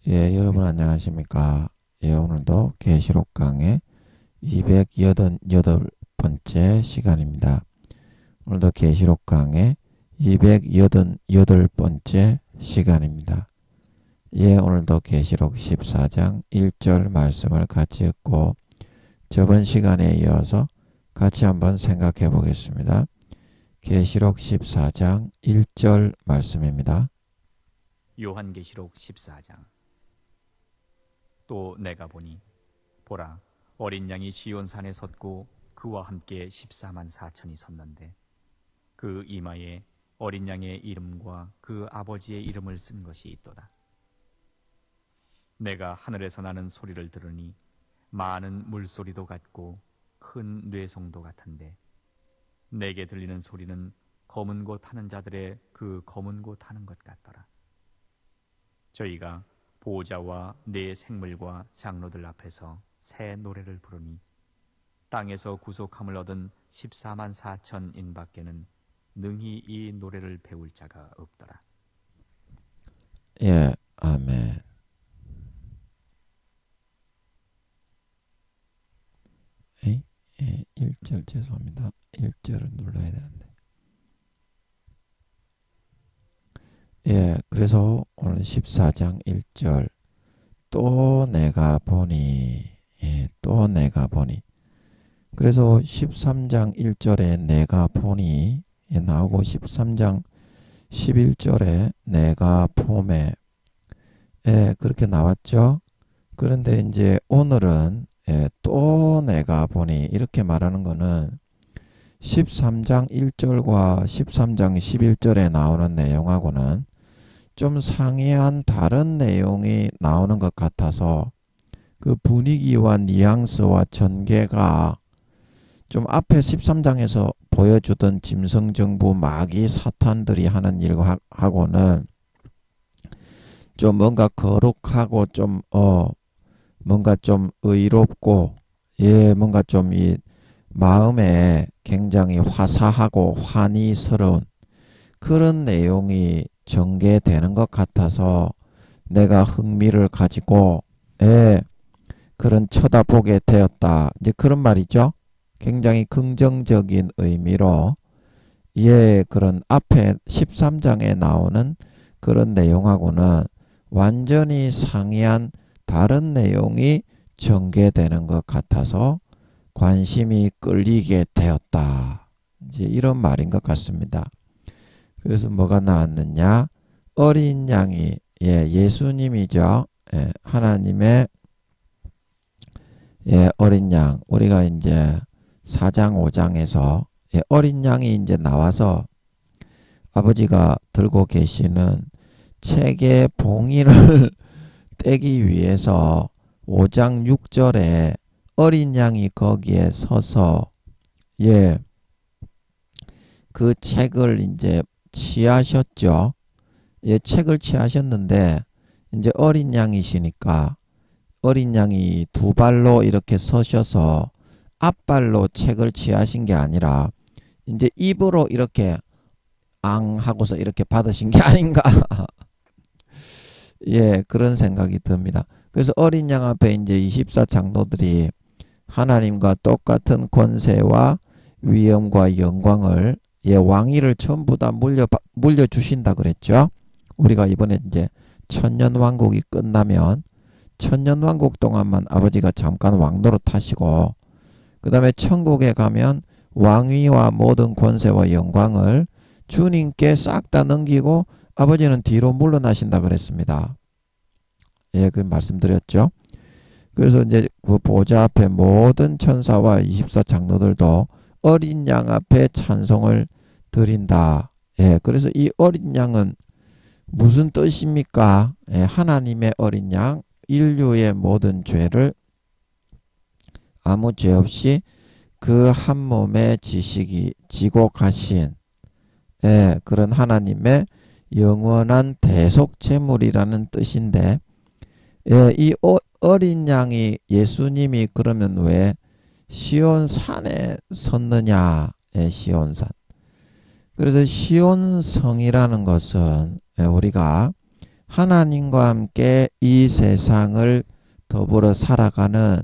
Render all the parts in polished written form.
예, 여러분 안녕하십니까? 예, 오늘도 계시록 강의 288번째 시간입니다. 오늘도 계시록 강의 288번째 시간입니다. 예, 오늘도 계시록 14장 1절 말씀을 같이 읽고 저번 시간에 이어서 같이 한번 생각해 보겠습니다. 계시록 14장 1절 말씀입니다. 요한계시록 14장. 또 내가 보니 보라, 어린 양이 시온산에 섰고 그와 함께 14만 4천이 섰는데 그 이마에 어린 양의 이름과 그 아버지의 이름을 쓴 것이 있도다. 내가 하늘에서 나는 소리를 들으니 많은 물소리도 같고 큰 뇌성도 같은데 내게 들리는 소리는 검은 곳 하는 자들의 그 검은 곳 하는 것 같더라. 저희가 보호자와 네 생물과 장로들 앞에서 새 노래를 부르니 땅에서 구속함을 얻은 14만 4천인 밖에는 능히 이 노래를 배울 자가 없더라. 예, 아멘. 예, 1절 죄송합니다. 1절을 눌러야 되는데. 예, 그래서 오늘 14장 1절 또 내가 보니 또 내가 보니 그래서 13장 1절에 내가 보니 나오고 13장 11절에 내가 봄에 그렇게 나왔죠. 그런데 이제 오늘은 또 내가 보니 이렇게 말하는 거는 13장 1절과 13장 11절에 나오는 내용하고는 좀 상이한 다른 내용이 나오는 것 같아서 그 분위기와 뉘앙스와 전개가 좀 앞에 13장에서 보여주던 짐승정부 마귀 사탄들이 하는 일하고는 좀 뭔가 거룩하고 좀 뭔가 좀 의롭고 뭔가 좀 이 마음에 굉장히 화사하고 환희스러운 그런 내용이 전개되는 것 같아서 내가 흥미를 가지고 그런 쳐다보게 되었다. 이제 그런 말이죠. 굉장히 긍정적인 의미로 그런 앞에 13장에 나오는 그런 내용하고는 완전히 상이한 다른 내용이 전개되는 것 같아서 관심이 끌리게 되었다. 이제 이런 말인 것 같습니다. 그래서 뭐가 나왔느냐? 어린 양이 예수님이죠. 하나님의 어린 양. 우리가 이제 4장 5장에서 어린 양이 이제 나와서 아버지가 들고 계시는 책의 봉인을 떼기 위해서 5장 6절에 어린 양이 거기에 서서 그 책을 이제 취하셨죠. 책을 취하셨는데 이제 어린 양이시니까 어린 양이 두 발로 이렇게 서셔서 앞발로 책을 취하신 게 아니라 이제 입으로 이렇게 앙 하고서 이렇게 받으신 게 아닌가. 그런 생각이 듭니다. 그래서 어린 양 앞에 이제 24 장로들이 하나님과 똑같은 권세와 위엄과 영광을 왕위를 전부 다 물려주신다 그랬죠. 우리가 이번에 이제 천년왕국이 끝나면 천년왕국 동안만 아버지가 잠깐 왕노릇 하시고 그 다음에 천국에 가면 왕위와 모든 권세와 영광을 주님께 싹 다 넘기고 아버지는 뒤로 물러나신다 그랬습니다. 그 말씀드렸죠. 그래서 이제 그 보좌 앞에 모든 천사와 24 장로들도 어린 양 앞에 찬송을 드린다. 그래서 이 어린 양은 무슨 뜻입니까? 하나님의 어린 양, 인류의 모든 죄를 아무 죄 없이 그 한 몸의 지고 가신 그런 하나님의 영원한 대속제물이라는 뜻인데 이 어린 양이 예수님이 그러면 왜 시온산에 섰느냐? 시온산. 그래서 시온성이라는 것은 우리가 하나님과 함께 이 세상을 더불어 살아가는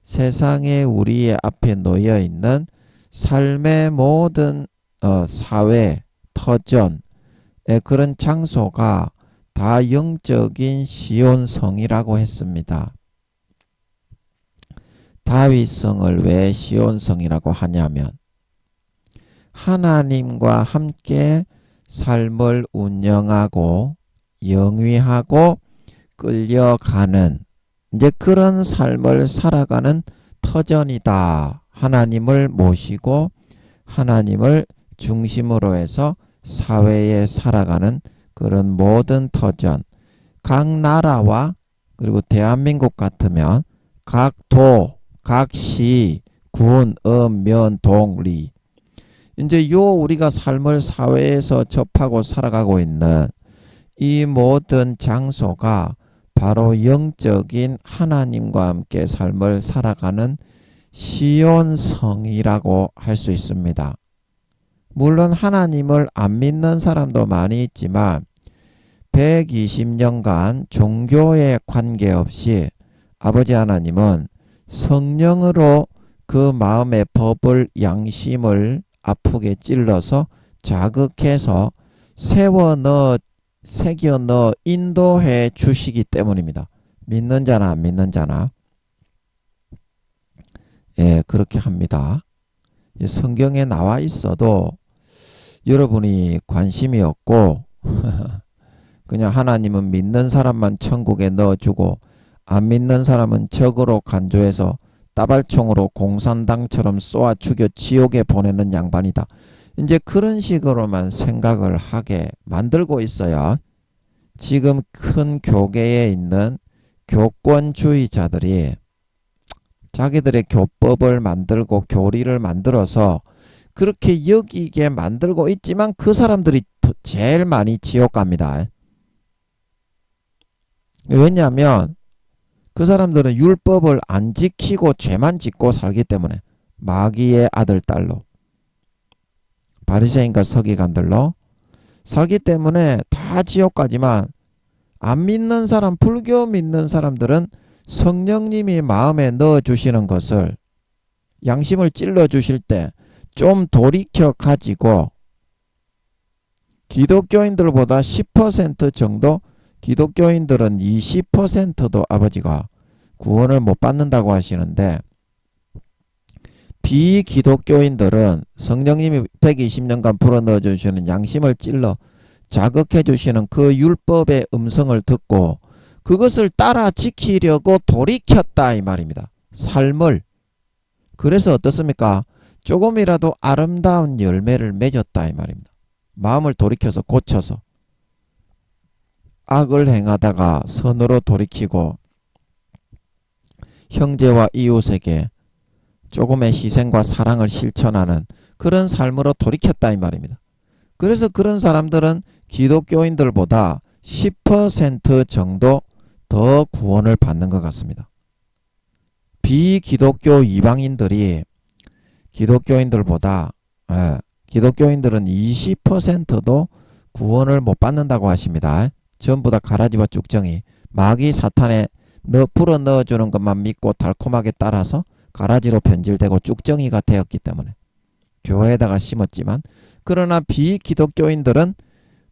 세상에 우리의 앞에 놓여 있는 삶의 모든 사회, 터전, 그런 장소가 다 영적인 시온성이라고 했습니다. 다윗성을 왜 시온성이라고 하냐면 하나님과 함께 삶을 운영하고 영위하고 끌려가는 이제 그런 삶을 살아가는 터전이다. 하나님을 모시고 하나님을 중심으로 해서 사회에 살아가는 그런 모든 터전. 각 나라와 그리고 대한민국 같으면 각 도, 각 시, 군, 면, 동, 리. 이제 우리가 삶을 사회에서 접하고 살아가고 있는 이 모든 장소가 바로 영적인 하나님과 함께 삶을 살아가는 시온성이라고 할 수 있습니다. 물론 하나님을 안 믿는 사람도 많이 있지만 120년간 종교에 관계없이 아버지 하나님은 성령으로 그 마음의 법을 양심을 아프게 찔러서 자극해서 세워 넣어 새겨 넣어 인도해 주시기 때문입니다. 믿는 자나 안 믿는 자나 그렇게 합니다. 성경에 나와 있어도 여러분이 관심이 없고 그냥 하나님은 믿는 사람만 천국에 넣어주고 안 믿는 사람은 적으로 간주해서 따발총으로 공산당처럼 쏘아 죽여 지옥에 보내는 양반이다. 이제 그런 식으로만 생각을 하게 만들고 있어요. 지금 큰 교계에 있는 교권주의자들이 자기들의 교법을 만들고 교리를 만들어서 그렇게 여기게 만들고 있지만 그 사람들이 제일 많이 지옥 갑니다. 왜냐하면 그 사람들은 율법을 안 지키고 죄만 짓고 살기 때문에 마귀의 아들 딸로 바리새인과 서기관들로 살기 때문에 다 지옥 가지만 안 믿는 사람, 불교 믿는 사람들은 성령님이 마음에 넣어주시는 것을 양심을 찔러주실 때 좀 돌이켜 가지고 기독교인들보다 10% 정도 기독교인들은 20%도 아버지가 구원을 못 받는다고 하시는데 비기독교인들은 성령님이 120년간 불어넣어 주시는 양심을 찔러 자극해 주시는 그 율법의 음성을 듣고 그것을 따라 지키려고 돌이켰다 이 말입니다. 삶을. 그래서 어떻습니까? 조금이라도 아름다운 열매를 맺었다 이 말입니다. 마음을 돌이켜서 고쳐서 악을 행하다가 선으로 돌이키고 형제와 이웃에게 조금의 희생과 사랑을 실천하는 그런 삶으로 돌이켰다 이 말입니다. 그래서 그런 사람들은 기독교인들보다 10% 정도 더 구원을 받는 것 같습니다. 비기독교 이방인들이 기독교인들보다 기독교인들은 20%도 구원을 못 받는다고 하십니다. 전부 다 가라지와 쭉정이 마귀 사탄에 불어 넣어주는 것만 믿고 달콤하게 따라서 가라지로 변질되고 쭉정이가 되었기 때문에 교회에다가 심었지만 그러나 비기독교인들은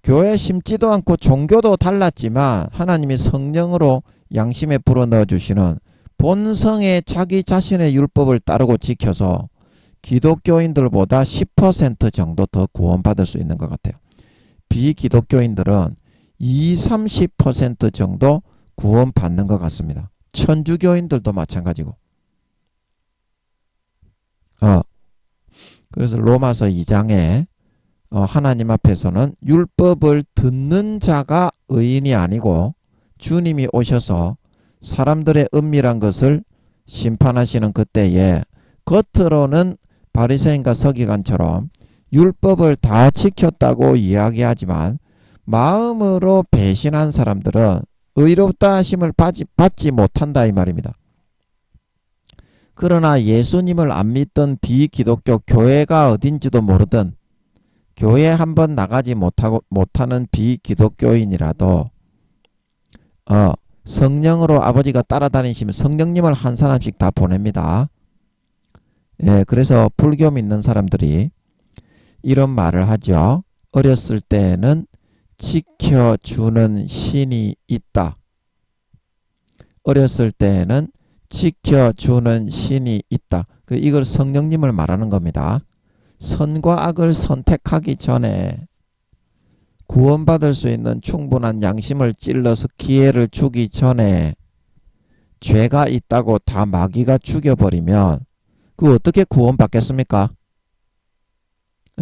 교회에 심지도 않고 종교도 달랐지만 하나님이 성령으로 양심에 불어 넣어주시는 본성의 자기 자신의 율법을 따르고 지켜서 기독교인들보다 10% 정도 더 구원받을 수 있는 것 같아요. 비기독교인들은 20-30% 정도 구원받는 것 같습니다. 천주교인들도 마찬가지고. 그래서 로마서 2장에 하나님 앞에서는 율법을 듣는 자가 의인이 아니고 주님이 오셔서 사람들의 은밀한 것을 심판하시는 그때에 겉으로는 바리새인과 서기관처럼 율법을 다 지켰다고 이야기하지만 마음으로 배신한 사람들은 의롭다 하심을 받지 못한다 이 말입니다. 그러나 예수님을 안 믿던 비기독교 교회가 어딘지도 모르던 교회 한번 나가지 못하는 비기독교인이라도 성령으로 아버지가 따라다니시면 성령님을 한 사람씩 다 보냅니다. 예, 그래서 불교 믿는 사람들이 이런 말을 하죠. 어렸을 때에는 지켜주는 신이 있다. 어렸을 때에는 지켜주는 신이 있다. 이걸 성령님을 말하는 겁니다. 선과 악을 선택하기 전에 구원받을 수 있는 충분한 양심을 찔러서 기회를 주기 전에 죄가 있다고 다 마귀가 죽여버리면 그 어떻게 구원받겠습니까?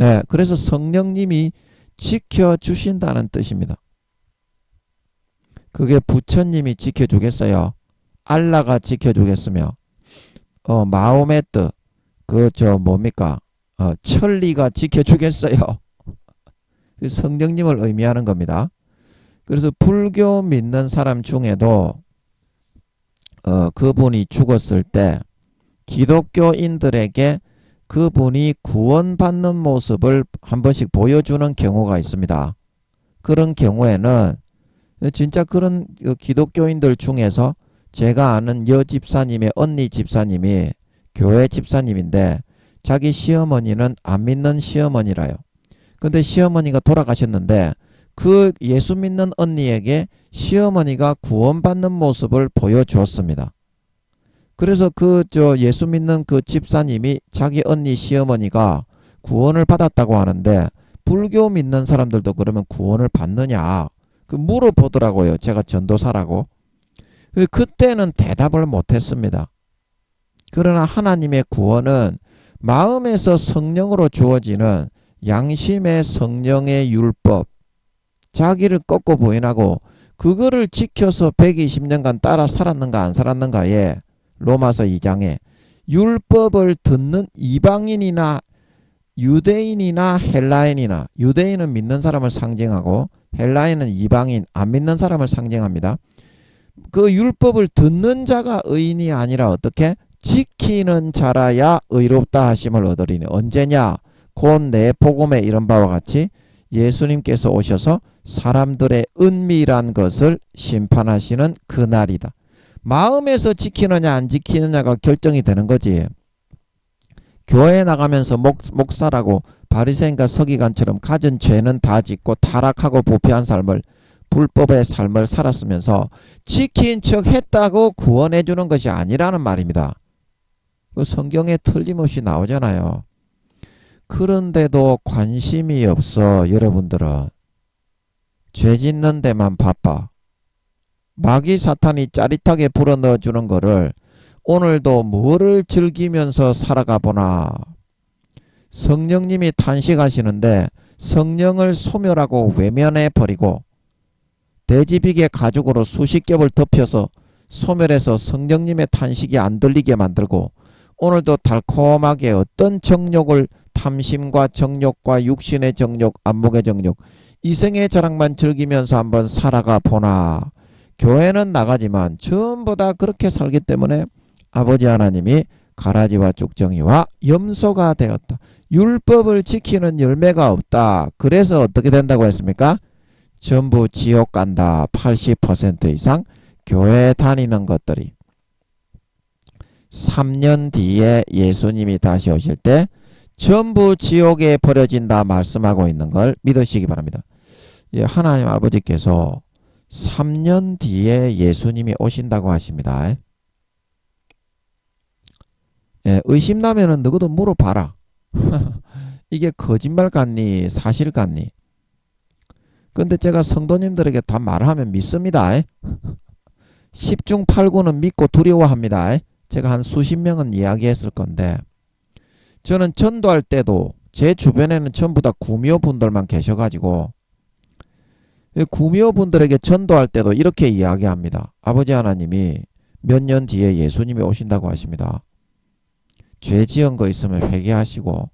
예, 그래서 성령님이 지켜주신다는 뜻입니다. 그게 부처님이 지켜주겠어요? 알라가 지켜주겠으며 마음의 뜻, 뭡니까? 천리가 지켜주겠어요? 성령님을 의미하는 겁니다. 그래서 불교 믿는 사람 중에도 그분이 죽었을 때 기독교인들에게 그분이 구원받는 모습을 한 번씩 보여주는 경우가 있습니다. 그런 경우에는 진짜 그런 기독교인들 중에서 제가 아는 여집사님의 언니 집사님이 교회 집사님인데 자기 시어머니는 안 믿는 시어머니라요. 근데 시어머니가 돌아가셨는데 그 예수 믿는 언니에게 시어머니가 구원받는 모습을 보여주었습니다. 그래서 예수 믿는 그 집사님이 자기 언니 시어머니가 구원을 받았다고 하는데 불교 믿는 사람들도 그러면 구원을 받느냐 물어보더라고요. 제가 전도사라고. 그때는 대답을 못했습니다. 그러나 하나님의 구원은 마음에서 성령으로 주어지는 양심의 성령의 율법, 자기를 꺾고 부인하고 그거를 지켜서 120년간 따라 살았는가 안 살았는가에 로마서 2장에 율법을 듣는 이방인이나 유대인이나 헬라인이나, 유대인은 믿는 사람을 상징하고 헬라인은 이방인 안 믿는 사람을 상징합니다. 그 율법을 듣는 자가 의인이 아니라 어떻게? 지키는 자라야 의롭다 하심을 얻으리니. 언제냐? 곧 내 복음에 이런 바와 같이 예수님께서 오셔서 사람들의 은밀한 것을 심판하시는 그날이다. 마음에서 지키느냐 안 지키느냐가 결정이 되는 거지. 교회에 나가면서 목사라고 바리새인과 서기관처럼 가진 죄는 다 짓고 타락하고 부패한 삶을, 불법의 삶을 살았으면서 지킨 척 했다고 구원해 주는 것이 아니라는 말입니다. 그 성경에 틀림없이 나오잖아요. 그런데도 관심이 없어. 여러분들은 죄 짓는 데만 바빠. 마귀 사탄이 짜릿하게 불어넣어 주는 거를 오늘도 뭐를 즐기면서 살아가 보나. 성령님이 탄식하시는데 성령을 소멸하고 외면해 버리고 돼지비계 가죽으로 수십 겹을 덮여서 소멸해서 성령님의 탄식이 안 들리게 만들고 오늘도 달콤하게 어떤 정욕을, 탐심과 정욕과 육신의 정욕, 안목의 정욕, 이생의 자랑만 즐기면서 한번 살아가 보나. 교회는 나가지만 전부 다 그렇게 살기 때문에 아버지 하나님이 가라지와 쭉정이와 염소가 되었다. 율법을 지키는 열매가 없다. 그래서 어떻게 된다고 했습니까? 전부 지옥 간다. 80% 이상 교회 다니는 것들이. 3년 뒤에 예수님이 다시 오실 때 전부 지옥에 버려진다 말씀하고 있는 걸 믿으시기 바랍니다. 하나님 아버지께서 3년 뒤에 예수님이 오신다고 하십니다. 의심나면은 너희도 물어봐라. 이게 거짓말 같니 사실 같니? 근데 제가 성도님들에게 다 말하면 믿습니다. 10중 8구는 믿고 두려워합니다. 제가 한 수십 명은 이야기했을 건데 저는 전도할 때도 제 주변에는 전부 다 구미호분들만 계셔가지고 구미호분들에게 전도할 때도 이렇게 이야기합니다. 아버지 하나님이 몇 년 뒤에 예수님이 오신다고 하십니다. 죄 지은 거 있으면 회개하시고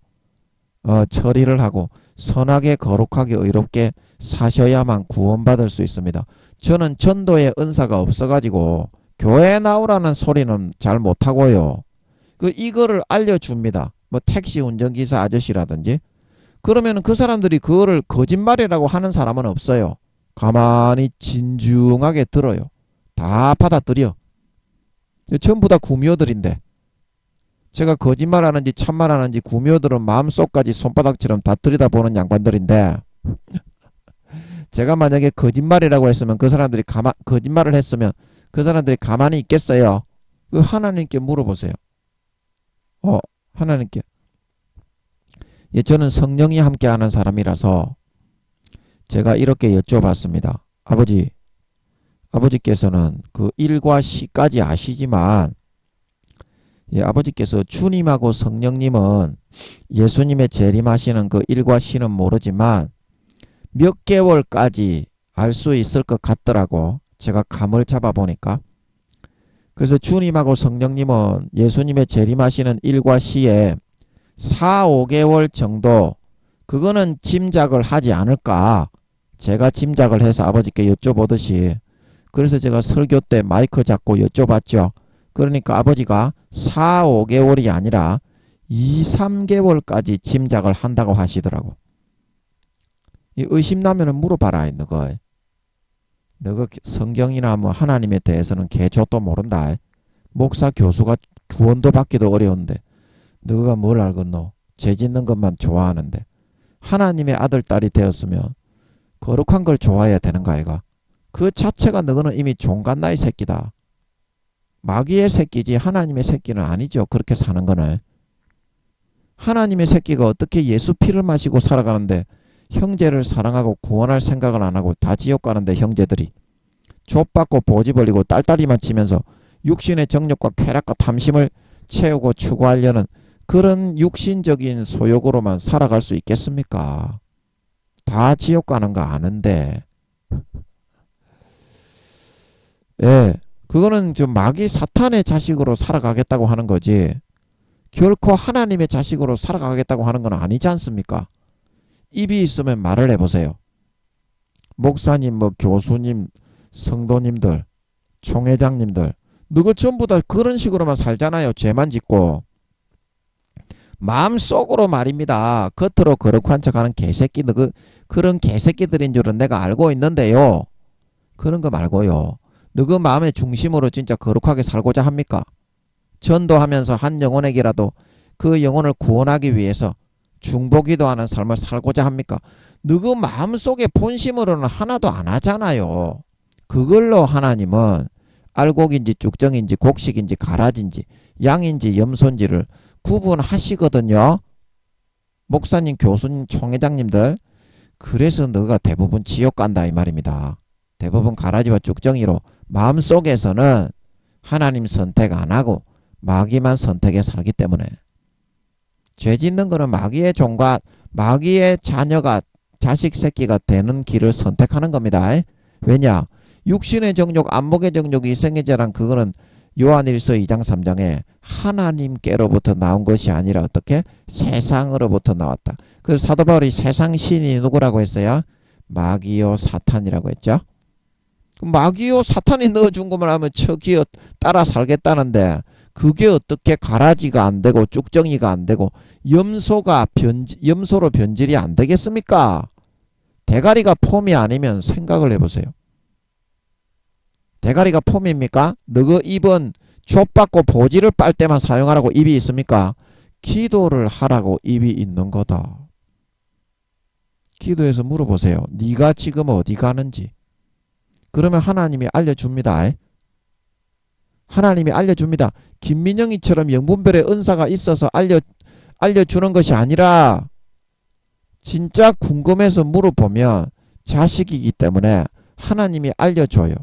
처리를 하고 선하게 거룩하게 의롭게 사셔야만 구원받을 수 있습니다. 저는 전도의 은사가 없어가지고 교회 나오라는 소리는 잘 못하고요. 이거를 알려줍니다. 뭐 택시 운전기사 아저씨라든지. 그러면 그 사람들이 그거를 거짓말이라고 하는 사람은 없어요. 가만히 진중하게 들어요. 다 받아들여. 전부 다 구미호들인데 제가 거짓말하는지 참말하는지 구미호들은 마음속까지 손바닥처럼 다 들여다보는 양반들인데 제가 만약에 거짓말이라고 했으면 그 사람들이 거짓말을 했으면 그 사람들이 가만히 있겠어요? 그 하나님께 물어보세요. 하나님께. 예, 저는 성령이 함께하는 사람이라서 제가 이렇게 여쭤봤습니다. 아버지께서는 그 일과 시까지 아시지만 예, 아버지께서 주님하고 성령님은 예수님의 재림하시는 그 일과 시는 모르지만 몇 개월까지 알 수 있을 것 같더라고. 제가 감을 잡아보니까. 그래서 주님하고 성령님은 예수님의 재림하시는 일과 시에 4, 5개월 정도 그거는 짐작을 하지 않을까. 제가 짐작을 해서 아버지께 여쭤보듯이 그래서 제가 설교 때 마이크 잡고 여쭤봤죠. 그러니까 아버지가 4, 5개월이 아니라 2, 3개월까지 짐작을 한다고 하시더라고. 의심나면 물어봐라. 너가 성경이나 뭐 하나님에 대해서는 개조도 모른다. 목사 교수가 구원도 받기도 어려운데 너가 뭘 알겠노? 죄 짓는 것만 좋아하는데 하나님의 아들 딸이 되었으면 거룩한 걸 좋아해야 되는 거 아이가? 그 자체가 너는 이미 종갓나이 새끼다. 마귀의 새끼지 하나님의 새끼는 아니죠. 그렇게 사는 거는. 하나님의 새끼가 어떻게 예수 피를 마시고 살아가는데 형제를 사랑하고 구원할 생각을 안 하고 다 지옥 가는데 형제들이 족받고 보지 벌리고 딸딸이만 치면서 육신의 정욕과 쾌락과 탐심을 채우고 추구하려는 그런 육신적인 소욕으로만 살아갈 수 있겠습니까? 다 지옥 가는 거 아는데. 예, 그거는 좀 마귀 사탄의 자식으로 살아가겠다고 하는 거지 결코 하나님의 자식으로 살아가겠다고 하는 건 아니지 않습니까? 입이 있으면 말을 해보세요. 목사님, 뭐 교수님, 성도님들, 총회장님들 누구 전부 다 그런 식으로만 살잖아요. 죄만 짓고. 마음속으로 말입니다. 겉으로 거룩한 척하는 개새끼들 그런 개새끼들인 줄은 내가 알고 있는데요. 그런 거 말고요. 너그 마음의 중심으로 진짜 거룩하게 살고자 합니까? 전도하면서 한 영혼에게라도 그 영혼을 구원하기 위해서 중보기도하는 삶을 살고자 합니까? 너그 마음속의 본심으로는 하나도 안 하잖아요. 그걸로 하나님은 알곡인지 쭉정인지 곡식인지 가라지인지 양인지 염소인지를 구분하시거든요. 목사님, 교수님, 총회장님들. 그래서 너가 대부분 지옥 간다 이 말입니다. 대부분 가라지와 쭉정이로 마음속에서는 하나님 선택 안 하고 마귀만 선택해 살기 때문에 죄 짓는 거는 마귀의 종과 마귀의 자녀가 자식 새끼가 되는 길을 선택하는 겁니다. 왜냐? 육신의 정욕, 안목의 정욕, 이생의 자랑 그거는 요한일서 2장 3장에 하나님께로부터 나온 것이 아니라 어떻게? 세상으로부터 나왔다. 그래서 사도 바울이 세상 신이 누구라고 했어요? 마귀요 사탄이라고 했죠. 마귀요 사탄이 넣어준 것만 하면 저기요 따라 살겠다는데 그게 어떻게 가라지가 안 되고 쭉정이가 안 되고 염소로 변질이 안 되겠습니까? 대가리가 폼이 아니면 생각을 해보세요. 대가리가 폼입니까? 너그 입은 족받고 보지를 빨 때만 사용하라고 입이 있습니까? 기도를 하라고 입이 있는 거다. 기도해서 물어보세요. 네가 지금 어디 가는지. 그러면 하나님이 알려줍니다. 하나님이 알려줍니다. 김민영이처럼 영분별의 은사가 있어서 알려주는 것이 아니라 진짜 궁금해서 물어보면 자식이기 때문에 하나님이 알려줘요.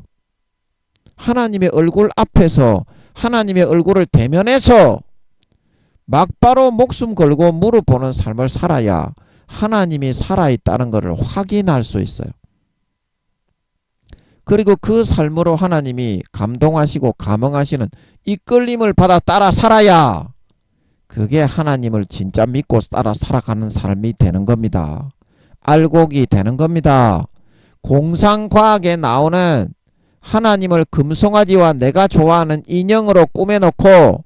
하나님의 얼굴 앞에서 하나님의 얼굴을 대면해서 막바로 목숨 걸고 물어보는 삶을 살아야 하나님이 살아있다는 것을 확인할 수 있어요. 그리고 그 삶으로 하나님이 감동하시고 감흥하시는 이끌림을 받아 따라 살아야 그게 하나님을 진짜 믿고 따라 살아가는 삶이 되는 겁니다. 알곡이 되는 겁니다. 공상과학에 나오는 하나님을 금송아지와 내가 좋아하는 인형으로 꾸며놓고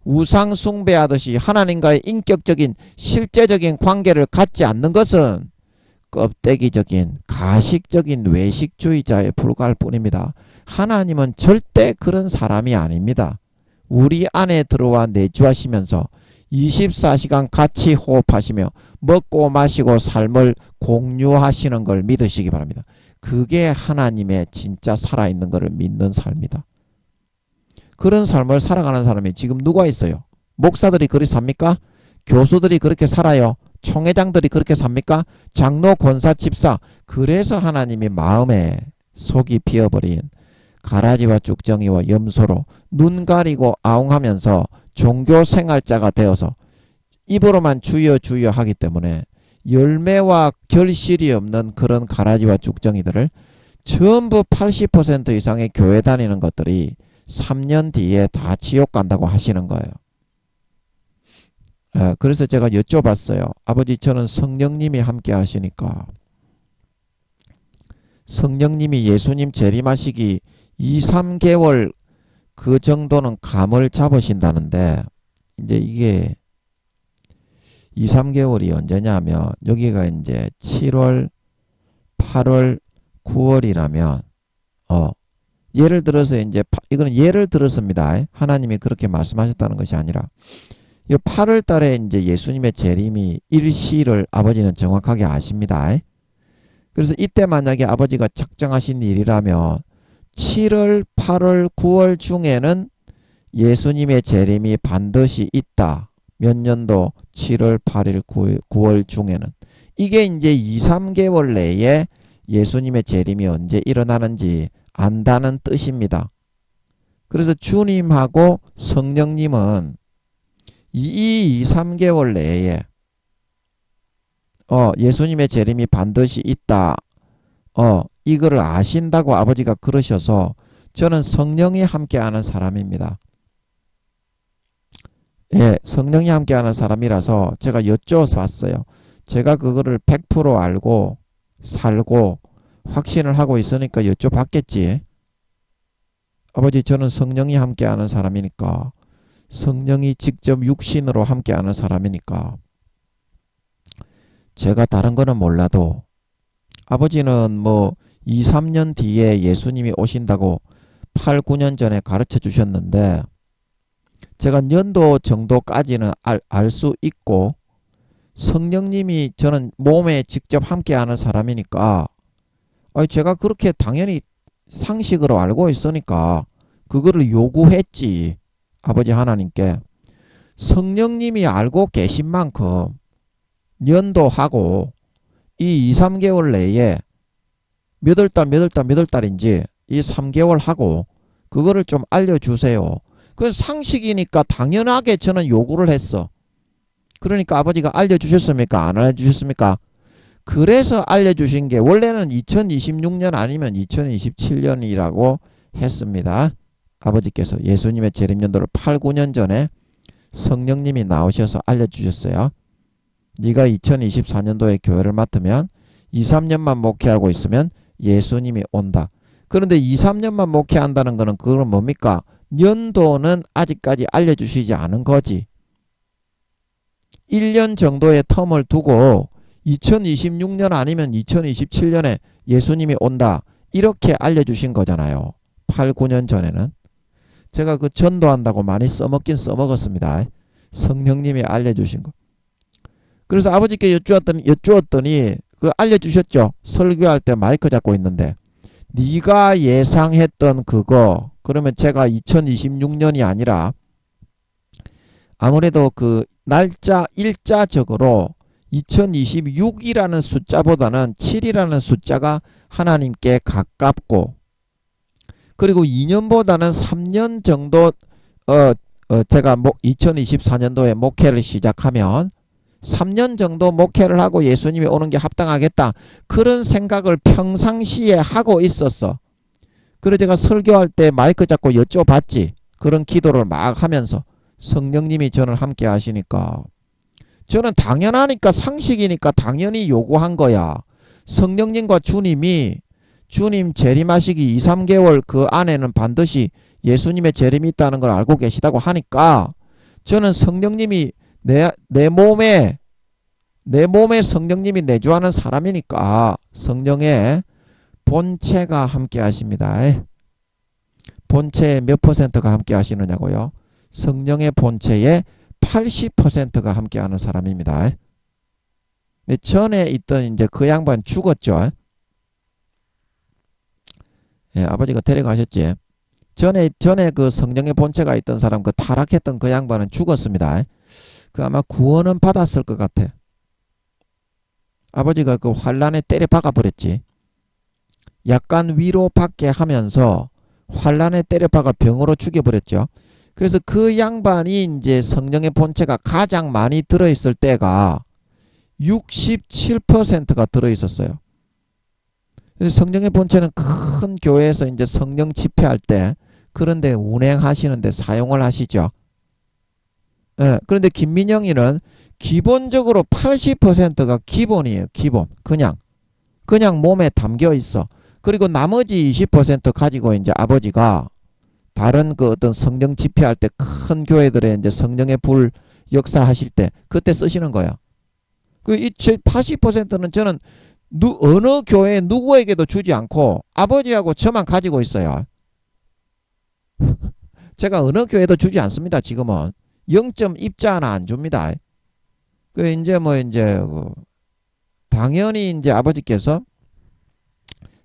우상 숭배하듯이 하나님과의 인격적인 실제적인 관계를 갖지 않는 것은 껍데기적인 가식적인 외식주의자에 불과할 뿐입니다. 하나님은 절대 그런 사람이 아닙니다. 우리 안에 들어와 내주하시면서 24시간 같이 호흡하시며 먹고 마시고 삶을 공유하시는 걸 믿으시기 바랍니다. 그게 하나님의 진짜 살아있는 것을 믿는 삶이다. 그런 삶을 살아가는 사람이 지금 누가 있어요? 목사들이 그렇게 삽니까? 교수들이 그렇게 살아요? 총회장들이 그렇게 삽니까? 장로, 권사, 집사. 그래서 하나님이 마음에 속이 비어버린 가라지와 쭉정이와 염소로 눈 가리고 아웅하면서 종교생활자가 되어서 입으로만 주여 주여 하기 때문에 열매와 결실이 없는 그런 가라지와 쭉정이들을 전부 80% 이상의 교회 다니는 것들이 3년 뒤에 다 지옥 간다고 하시는 거예요. 그래서 제가 여쭤봤어요. 아버지, 저는 성령님이 함께 하시니까 성령님이 예수님 재림하시기 2, 3개월 그 정도는 감을 잡으신다는데, 이제 이게 2, 3개월이 언제냐면 여기가 이제 7월, 8월, 9월이라면 예를 들어서 이제 이거는 예를 들었습니다. 하나님이 그렇게 말씀하셨다는 것이 아니라 이 8월 달에 이제 예수님의 재림이 일시를 아버지는 정확하게 아십니다. 그래서 이때 만약에 아버지가 작정하신 일이라면 7월, 8월, 9월 중에는 예수님의 재림이 반드시 있다. 몇 년도 7월, 8일, 9월 중에는. 이게 이제 2, 3개월 내에 예수님의 재림이 언제 일어나는지 안다는 뜻입니다. 그래서 주님하고 성령님은 이 2, 3개월 내에 예수님의 재림이 반드시 있다. 이거를 아신다고 아버지가 그러셔서 저는 성령이 함께하는 사람입니다. 예, 성령이 함께하는 사람이라서 제가 여쭤봤어요. 제가 그거를 100% 알고 살고 확신을 하고 있으니까 여쭤봤겠지. 아버지, 저는 성령이 함께하는 사람이니까, 성령이 직접 육신으로 함께하는 사람이니까 제가 다른 거는 몰라도 아버지는 뭐 2, 3년 뒤에 예수님이 오신다고 8, 9년 전에 가르쳐 주셨는데 제가 연도 정도까지는 알 수 있고, 성령님이 저는 몸에 직접 함께하는 사람이니까 제가 그렇게 당연히 상식으로 알고 있으니까 그거를 요구했지. 아버지 하나님께 성령님이 알고 계신 만큼 연도하고 이 2, 3개월 내에 몇 월 달인지 이 3개월 하고 그거를 좀 알려주세요. 그 상식이니까 당연하게 저는 요구를 했어. 그러니까 아버지가 알려주셨습니까? 안 알려주셨습니까? 그래서 알려주신 게 원래는 2026년 아니면 2027년이라고 했습니다. 아버지께서 예수님의 재림연도를 8, 9년 전에 성령님이 나오셔서 알려주셨어요. 네가 2024년도에 교회를 맡으면 2, 3년만 목회하고 있으면 예수님이 온다. 그런데 2, 3년만 목회한다는 거는 그건 뭡니까? 연도는 아직까지 알려주시지 않은 거지. 1년 정도의 텀을 두고 2026년 아니면 2027년에 예수님이 온다. 이렇게 알려주신 거잖아요. 8, 9년 전에는. 제가 그 전도한다고 많이 써먹긴 써먹었습니다. 성령님이 알려주신 거. 그래서 아버지께 여쭈었더니 그 알려주셨죠. 설교할 때 마이크 잡고 있는데 네가 예상했던 그거, 그러면 제가 2026년이 아니라 아무래도 그 날짜 일자적으로 2026이라는 숫자보다는 7이라는 숫자가 하나님께 가깝고, 그리고 2년보다는 3년 정도 제가 2024년도에 목회를 시작하면 3년 정도 목회를 하고 예수님이 오는 게 합당하겠다. 그런 생각을 평상시에 하고 있었어. 그래서 제가 설교할 때 마이크 잡고 여쭤봤지. 그런 기도를 막 하면서 성령님이 저를 함께 하시니까 저는 당연하니까, 상식이니까 당연히 요구한 거야. 성령님과 주님이 주님 재림하시기 2, 3개월 그 안에는 반드시 예수님의 재림이 있다는 걸 알고 계시다고 하니까 저는 성령님이 내 몸에 성령님이 내주하는 사람이니까 성령의 본체가 함께 하십니다. 본체의 몇 퍼센트가 함께 하시느냐고요? 성령의 본체의 80%가 함께 하는 사람입니다. 전에 있던 이제 그 양반 죽었죠. 예, 아버지가 데려가셨지. 전에 그 성령의 본체가 있던 사람, 그 타락했던 그 양반은 죽었습니다. 그 아마 구원은 받았을 것 같아. 아버지가 그 환란에 때려 박아 버렸지. 약간 위로받게 하면서 환란에 때려 박아 병으로 죽여버렸죠. 그래서 그 양반이 이제 성령의 본체가 가장 많이 들어있을 때가 67%가 들어있었어요. 성령의 본체는 큰 교회에서 이제 성령 집회할 때 그런데 운행하시는데 사용을 하시죠. 예, 그런데 김민영이는 기본적으로 80%가 기본이에요. 기본. 그냥 몸에 담겨 있어. 그리고 나머지 20% 가지고 이제 아버지가 다른 그 어떤 성령 집회할 때 큰 교회들의 이제 성령의 불 역사하실 때 그때 쓰시는 거야. 그 이 80%는 저는 어느 교회 누구에게도 주지 않고 아버지하고 저만 가지고 있어요. 제가 어느 교회도 주지 않습니다. 지금은 0점 입자 하나 안 줍니다. 그 이제 당연히 이제 아버지께서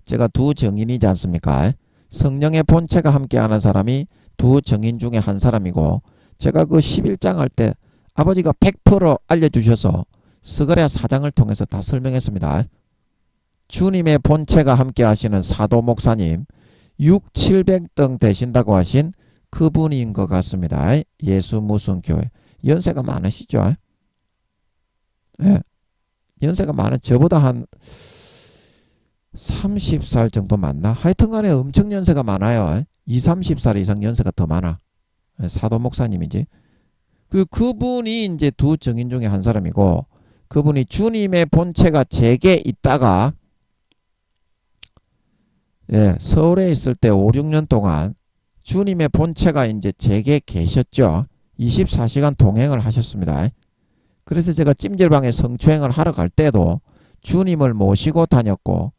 제가 두 정인이지 않습니까? 성령의 본체가 함께하는 사람이 두 정인 중에 한 사람이고 제가 그 11장 할 때 아버지가 100% 알려주셔서 스가랴 4장을 통해서 다 설명했습니다. 주님의 본체가 함께 하시는 사도 목사님 6, 700등 되신다고 하신 그분인 것 같습니다. 예수 무슨 교회. 연세가 많으시죠? 예. 연세가 많은 저보다 한 30살 정도 많나? 하여튼 간에 엄청 연세가 많아요. 20, 30살 이상 연세가 더 많아. 사도 목사님이지. 그분이 이제 두 정인 중에 한 사람이고 그분이 주님의 본체가 제게 있다가 예, 서울에 있을 때 5, 6년 동안 주님의 본체가 이제 제게 계셨죠. 24시간 동행을 하셨습니다. 그래서 제가 찜질방에 성추행을 하러 갈 때도 주님을 모시고 다녔고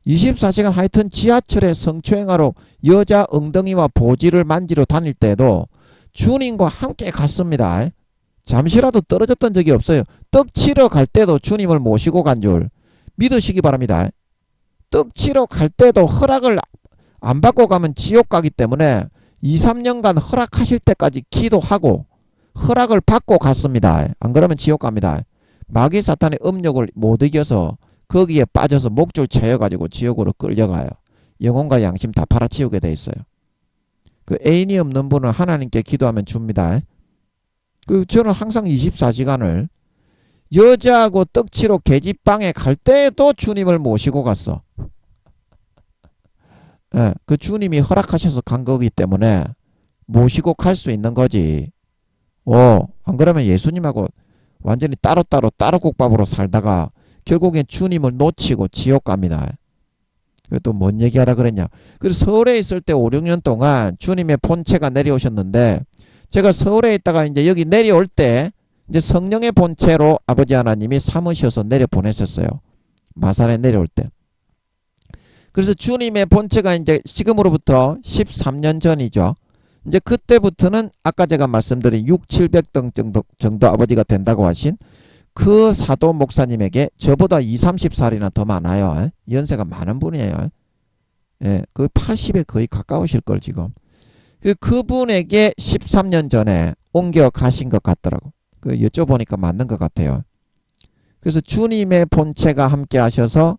24시간 하여튼 지하철에 성추행하러 여자 엉덩이와 보지를 만지러 다닐 때도 주님과 함께 갔습니다. 잠시라도 떨어졌던 적이 없어요. 떡 치러 갈 때도 주님을 모시고 간 줄 믿으시기 바랍니다. 떡 치러 갈 때도 허락을 안 받고 가면 지옥 가기 때문에 2, 3년간 허락하실 때까지 기도하고 허락을 받고 갔습니다. 안 그러면 지옥 갑니다. 마귀 사탄의 음욕을 못 이겨서 거기에 빠져서 목줄 채여가지고 지옥으로 끌려가요. 영혼과 양심 다 팔아치우게 돼 있어요. 그 애인이 없는 분은 하나님께 기도하면 줍니다. 저는 항상 24시간을 여자하고 떡치러 계집방에 갈 때도 주님을 모시고 갔어. 예, 그 주님이 허락하셔서 간 거기 때문에 모시고 갈 수 있는 거지. 안 그러면 예수님하고 완전히 따로 국밥으로 살다가 결국엔 주님을 놓치고 지옥 갑니다. 또 뭔 얘기하라 그랬냐. 그래서 서울에 있을 때 5, 6년 동안 주님의 본체가 내려오셨는데 제가 서울에 있다가 이제 여기 내려올 때 이제 성령의 본체로 아버지 하나님이 삼으셔서 내려보내셨어요. 마산에 내려올 때. 그래서 주님의 본체가 이제 지금으로부터 13년 전이죠. 이제 그때부터는 아까 제가 말씀드린 6, 700등 정도 아버지가 된다고 하신 그 사도 목사님에게 저보다 20, 30살이나 더 많아요. 연세가 많은 분이에요. 예, 그 80에 거의 가까우실 걸 지금. 그분에게 13년 전에 옮겨 가신 것 같더라고. 여쭤보니까 맞는 것 같아요. 그래서 주님의 본체가 함께 하셔서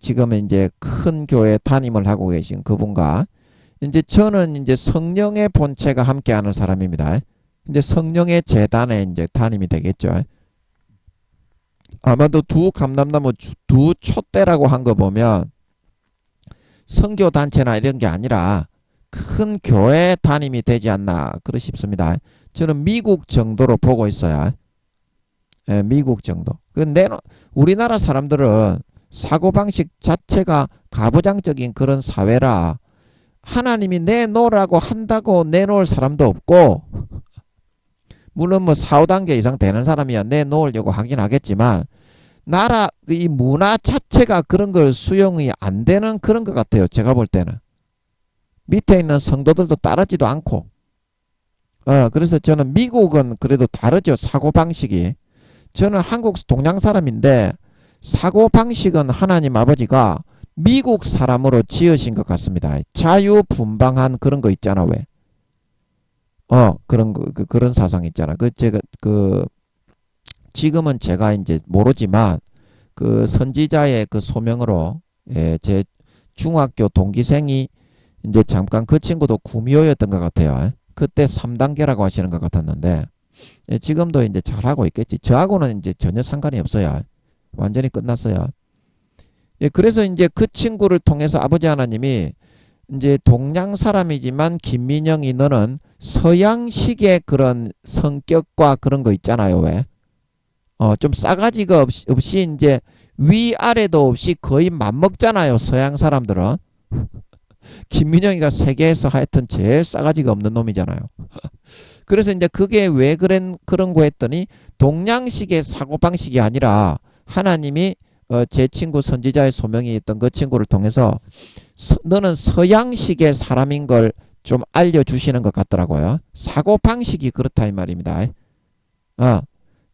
지금 이제 큰 교회 담임을 하고 계신 그분과 이제 저는 이제 성령의 본체가 함께 하는 사람입니다. 이제 성령의 재단에 이제 담임이 되겠죠. 아마도 두 감람나무 두 촛대라고 한 거 보면 선교 단체나 이런 게 아니라 큰 교회 담임이 되지 않나 그러 싶습니다. 저는 미국 정도로 보고 있어요. 예, 미국 정도. 우리나라 사람들은 사고방식 자체가 가부장적인 그런 사회라 하나님이 내놓으라고 한다고 내놓을 사람도 없고 물론 뭐 4, 5단계 이상 되는 사람이야 내놓으려고 하긴 하겠지만 나라 이 문화 자체가 그런 걸 수용이 안 되는 그런 것 같아요. 제가 볼 때는. 밑에 있는 성도들도 따르지도 않고. 그래서 저는 미국은 그래도 다르죠. 사고방식이. 저는 한국 동양 사람인데 사고방식은 하나님 아버지가 미국 사람으로 지으신 것 같습니다. 자유분방한 그런 거 있잖아, 왜? 그런 거, 그런 사상 있잖아. 지금은 제가 이제 모르지만 그 선지자의 그 소명으로, 제 중학교 동기생이 이제 잠깐 그 친구도 구미호였던 것 같아요. 그때 3단계라고 하시는 것 같았는데, 지금도 이제 잘하고 있겠지. 저하고는 이제 전혀 상관이 없어요. 완전히 끝났어요. 그래서 이제 그 친구를 통해서 아버지 하나님이 이제 동양 사람이지만 김민영이 너는 서양식의 그런 성격과 그런 거 있잖아요. 왜? 좀 싸가지가 없이 이제 위아래도 없이 거의 맞먹잖아요. 서양 사람들은. 김민영이가 세계에서 하여튼 제일 싸가지가 없는 놈이잖아요. 그래서 이제 그게 왜 그런 거 했더니 동양식의 사고방식이 아니라 하나님이 제 친구 선지자의 소명이 있던 그 친구를 통해서 너는 서양식의 사람인 걸 좀 알려주시는 것 같더라고요. 사고방식이 그렇다 이 말입니다.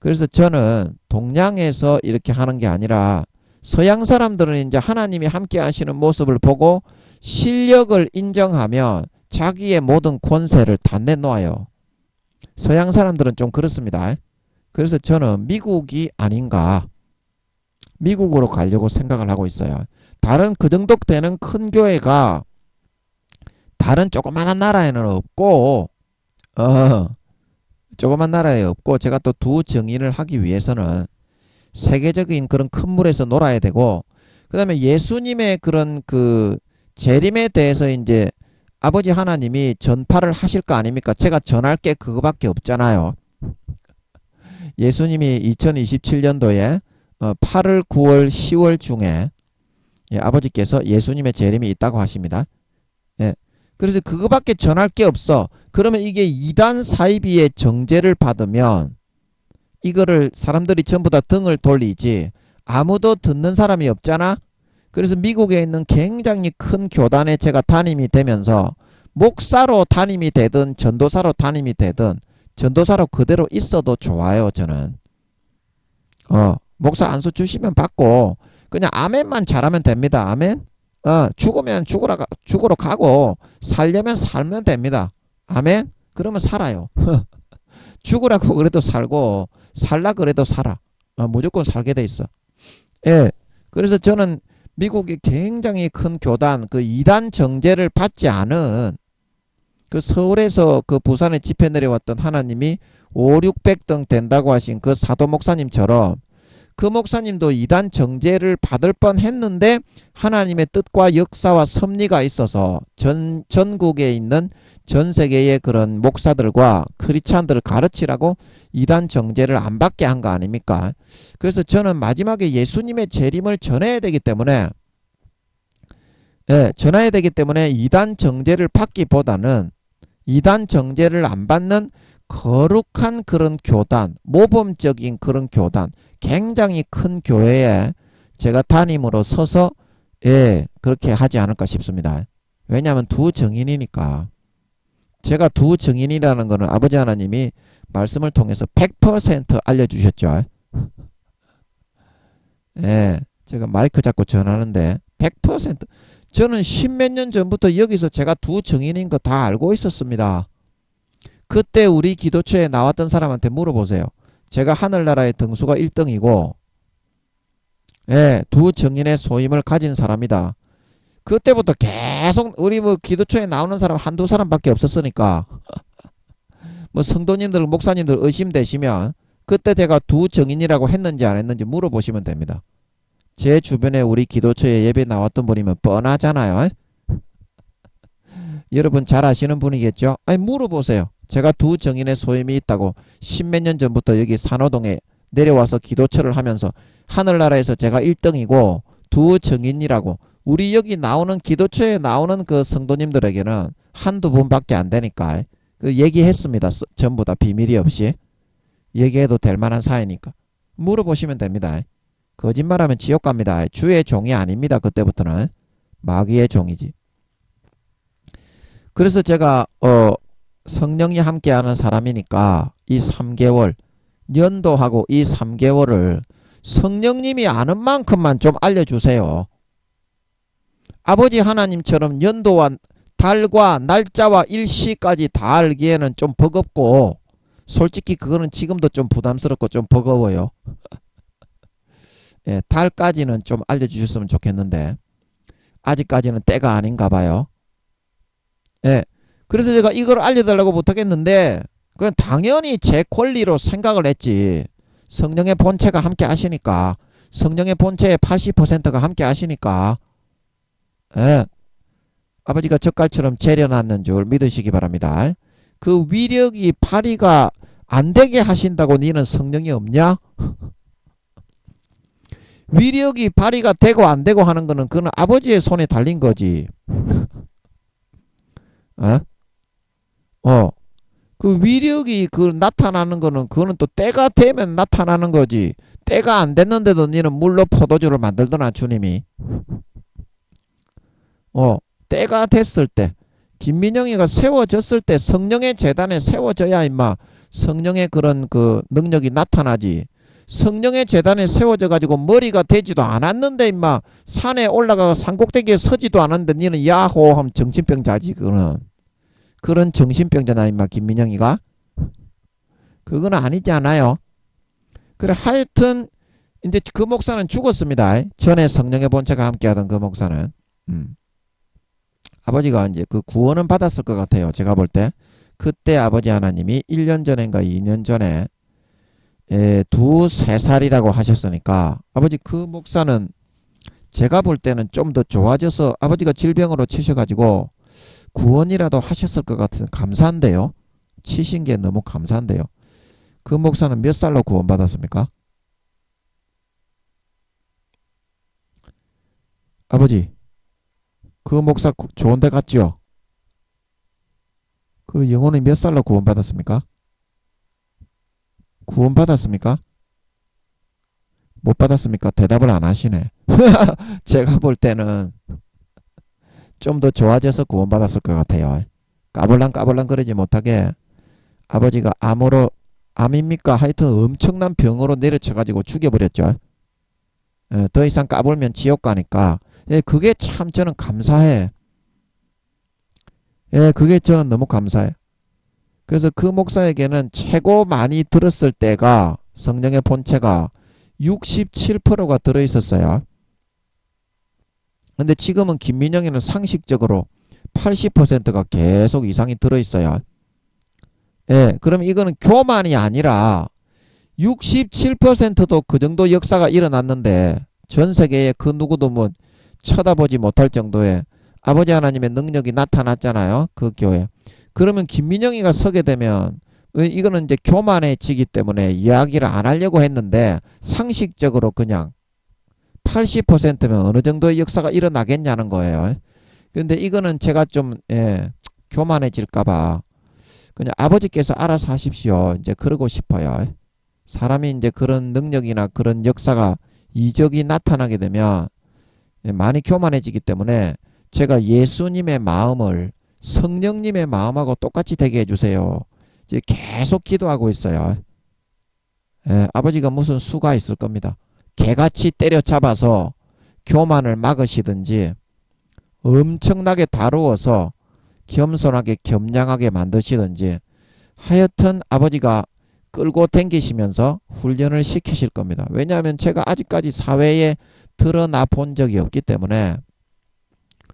그래서 저는 동양에서 이렇게 하는 게 아니라 서양 사람들은 이제 하나님이 함께 하시는 모습을 보고 실력을 인정하면 자기의 모든 권세를 다 내놓아요. 서양 사람들은 좀 그렇습니다. 그래서 저는 미국이 아닌가, 미국으로 가려고 생각을 하고 있어요. 다른 그 정도 되는 큰 교회가 다른 조그마한 나라에는 없고, 조그만 나라에 없고, 제가 또 두 정인을 하기 위해서는 세계적인 그런 큰 물에서 놀아야 되고, 그 다음에 예수님의 그런 그 재림에 대해서 이제 아버지 하나님이 전파를 하실 거 아닙니까? 제가 전할 게 그거밖에 없잖아요. 예수님이 2027년도에 8월, 9월, 10월 중에 아버지께서 예수님의 재림이 있다고 하십니다. 그래서 그거밖에 전할 게 없어. 그러면 이게 이단 사이비의 정죄를 받으면 이거를 사람들이 전부 다 등을 돌리지 아무도 듣는 사람이 없잖아. 그래서 미국에 있는 굉장히 큰 교단에 제가 담임이 되면서 목사로 담임이 되든 전도사로 담임이 되든 전도사로 그대로 있어도 좋아요. 저는 목사 안수 주시면 받고 그냥 아멘만 잘하면 됩니다. 아멘. 죽으면 죽으러 가고 살려면 살면 됩니다. 아멘. 그러면 살아요. 죽으라고 그래도 살고 살라 그래도 살아. 무조건 살게 돼 있어. 그래서 저는 미국이 굉장히 큰 교단, 그 이단 정죄를 받지 않은 그 서울에서 그 부산에 집회 내려왔던 하나님이 5, 600등 된다고 하신 그 사도 목사님처럼 그 목사님도 이단 정죄를 받을 뻔 했는데 하나님의 뜻과 역사와 섭리가 있어서 전국에 있는 전 세계의 그런 목사들과 크리스찬들을 가르치라고 이단 정죄를 안 받게 한 거 아닙니까? 그래서 저는 마지막에 예수님의 재림을 전해야 되기 때문에 전해야 되기 때문에 이단 정죄를 받기보다는 이단 정죄를 안 받는 거룩한 그런 교단, 모범적인 그런 교단, 굉장히 큰 교회에 제가 담임으로 서서 그렇게 하지 않을까 싶습니다. 왜냐하면 두 정인이니까. 제가 두 정인이라는 것은 아버지 하나님이 말씀을 통해서 100% 알려주셨죠. 제가 마이크 잡고 전하는데 100% 저는 십몇 년 전부터 여기서 제가 두 정인인 거 다 알고 있었습니다. 그때 우리 기도처에 나왔던 사람한테 물어보세요. 제가 하늘나라의 등수가 1등이고 두 정인의 소임을 가진 사람이다. 그때부터 계속 우리 뭐 기도처에 나오는 사람 한두 사람밖에 없었으니까 뭐 성도님들 목사님들 의심되시면 그때 제가 두 정인이라고 했는지 안 했는지 물어보시면 됩니다. 제 주변에 우리 기도처에 예배 나왔던 분이면 뻔하잖아요. 여러분 잘 아시는 분이겠죠? 아니 물어보세요. 제가 두 정인의 소임이 있다고 십몇 년 전부터 여기 산호동에 내려와서 기도처를 하면서 하늘나라에서 제가 1등이고 두 정인이라고 우리 여기 나오는 기도처에 나오는 그 성도님들에게는 한두 분밖에 안 되니까 그 얘기했습니다. 전부 다 비밀이 없이 얘기해도 될 만한 사이니까 물어보시면 됩니다. 거짓말하면 지옥 갑니다. 주의 종이 아닙니다. 그때부터는 마귀의 종이지. 그래서 제가 성령이 함께하는 사람이니까 이 3개월 연도하고 이 3개월을 성령님이 아는 만큼만 좀 알려주세요. 아버지 하나님처럼 연도와 달과 날짜와 일시까지 다 알기에는 좀 버겁고, 솔직히 그거는 지금도 좀 부담스럽고 좀 버거워요. 예, 달까지는 좀 알려주셨으면 좋겠는데 아직까지는 때가 아닌가 봐요. 예, 그래서 제가 이걸 알려달라고 부탁했는데 그건 당연히 제 권리로 생각을 했지. 성령의 본체가 함께 하시니까, 성령의 본체의 80%가 함께 하시니까, 예, 아버지가 젓갈처럼 재려놨는 줄 믿으시기 바랍니다. 그 위력이 발휘가 안 되게 하신다고 니는 성령이 없냐? 위력이 발휘가 되고 안 되고 하는 거는 그건 아버지의 손에 달린 거지. 그 위력이 그 나타나는 거는 그거는 또 때가 되면 나타나는 거지. 때가 안 됐는데도 니는 물로 포도주를 만들더나 주님이. 때가 됐을 때, 김민영이가 세워졌을 때, 성령의 재단에 세워져야 임마 성령의 그런 그 능력이 나타나지. 성령의 재단에 세워져 가지고 머리가 되지도 않았는데 임마 산에 올라가서 산꼭대기에 서지도 않았는데 니는 야호 하면 정신병자지. 그거는 그런 정신병자나 임마 김민영이가. 그건 아니지 않아요. 그래 하여튼 이제 그 목사는 죽었습니다. 전에 성령의 본체가 함께하던 그 목사는. 아버지가 이제 그 구원은 받았을 것 같아요. 제가 볼 때 그때 아버지 하나님이 1년 전인가 2년 전에 2-3살이라고 하셨으니까 아버지 그 목사는 제가 볼 때는 좀 더 좋아져서 아버지가 질병으로 치셔가지고 구원이라도 하셨을 것 같은. 감사한데요. 치신 게 너무 감사한데요. 그 목사는 몇 살로 구원받았습니까? 아버지 그 목사 좋은 데 갔죠? 그 영혼이 몇 살로 구원받았습니까? 구원받았습니까? 못 받았습니까? 대답을 안 하시네. 제가 볼 때는 좀 더 좋아져서 구원받았을 것 같아요. 까불랑까불랑 거리지 못하게 아버지가 암입니까? 하여튼 엄청난 병으로 내려쳐가지고 죽여버렸죠. 더 이상 까불면 지옥 가니까. 그게 참 저는 감사해. 그게 저는 너무 감사해. 그래서 그 목사에게는 최고 많이 들었을 때가 성령의 본체가 67%가 들어있었어요. 근데 지금은 김민영이는 상식적으로 80%가 계속 이상이 들어있어요. 그럼 이거는 교만이 아니라 67%도 그 정도 역사가 일어났는데 전 세계에 그 누구도 뭐 쳐다보지 못할 정도의 아버지 하나님의 능력이 나타났잖아요. 그 교회. 그러면 김민영이가 서게 되면 이거는 이제 교만해지기 때문에 이야기를 안 하려고 했는데 상식적으로 그냥 80%면 어느 정도의 역사가 일어나겠냐는 거예요. 근데 이거는 제가 좀 교만해질까봐 그냥 아버지께서 알아서 하십시오. 이제 그러고 싶어요. 사람이 이제 그런 능력이나 그런 역사가 이적이 나타나게 되면 많이 교만해지기 때문에 제가 예수님의 마음을 성령님의 마음하고 똑같이 되게 해주세요. 이제 계속 기도하고 있어요. 아버지가 무슨 수가 있을 겁니다. 개같이 때려잡아서 교만을 막으시든지 엄청나게 다루어서 겸손하게 겸양하게 만드시든지 하여튼 아버지가 끌고 댕기시면서 훈련을 시키실 겁니다. 왜냐하면 제가 아직까지 사회에 드러나 본 적이 없기 때문에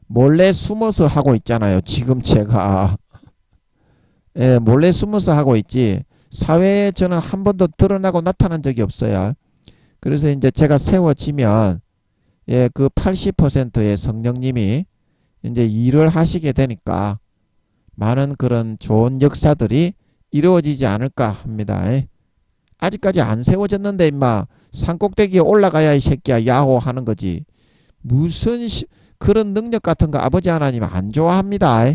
몰래 숨어서 하고 있잖아요. 지금 제가 몰래 숨어서 하고 있지 사회에 저는 한 번도 드러나고 나타난 적이 없어요. 그래서 이제 제가 세워지면 그 80%의 성령님이 이제 일을 하시게 되니까 많은 그런 좋은 역사들이 이루어지지 않을까 합니다. 아직까지 안 세워졌는데 임마 산꼭대기에 올라가야 이 새끼야 야호 하는 거지. 무슨 그런 능력 같은 거 아버지 하나님 안 좋아합니다.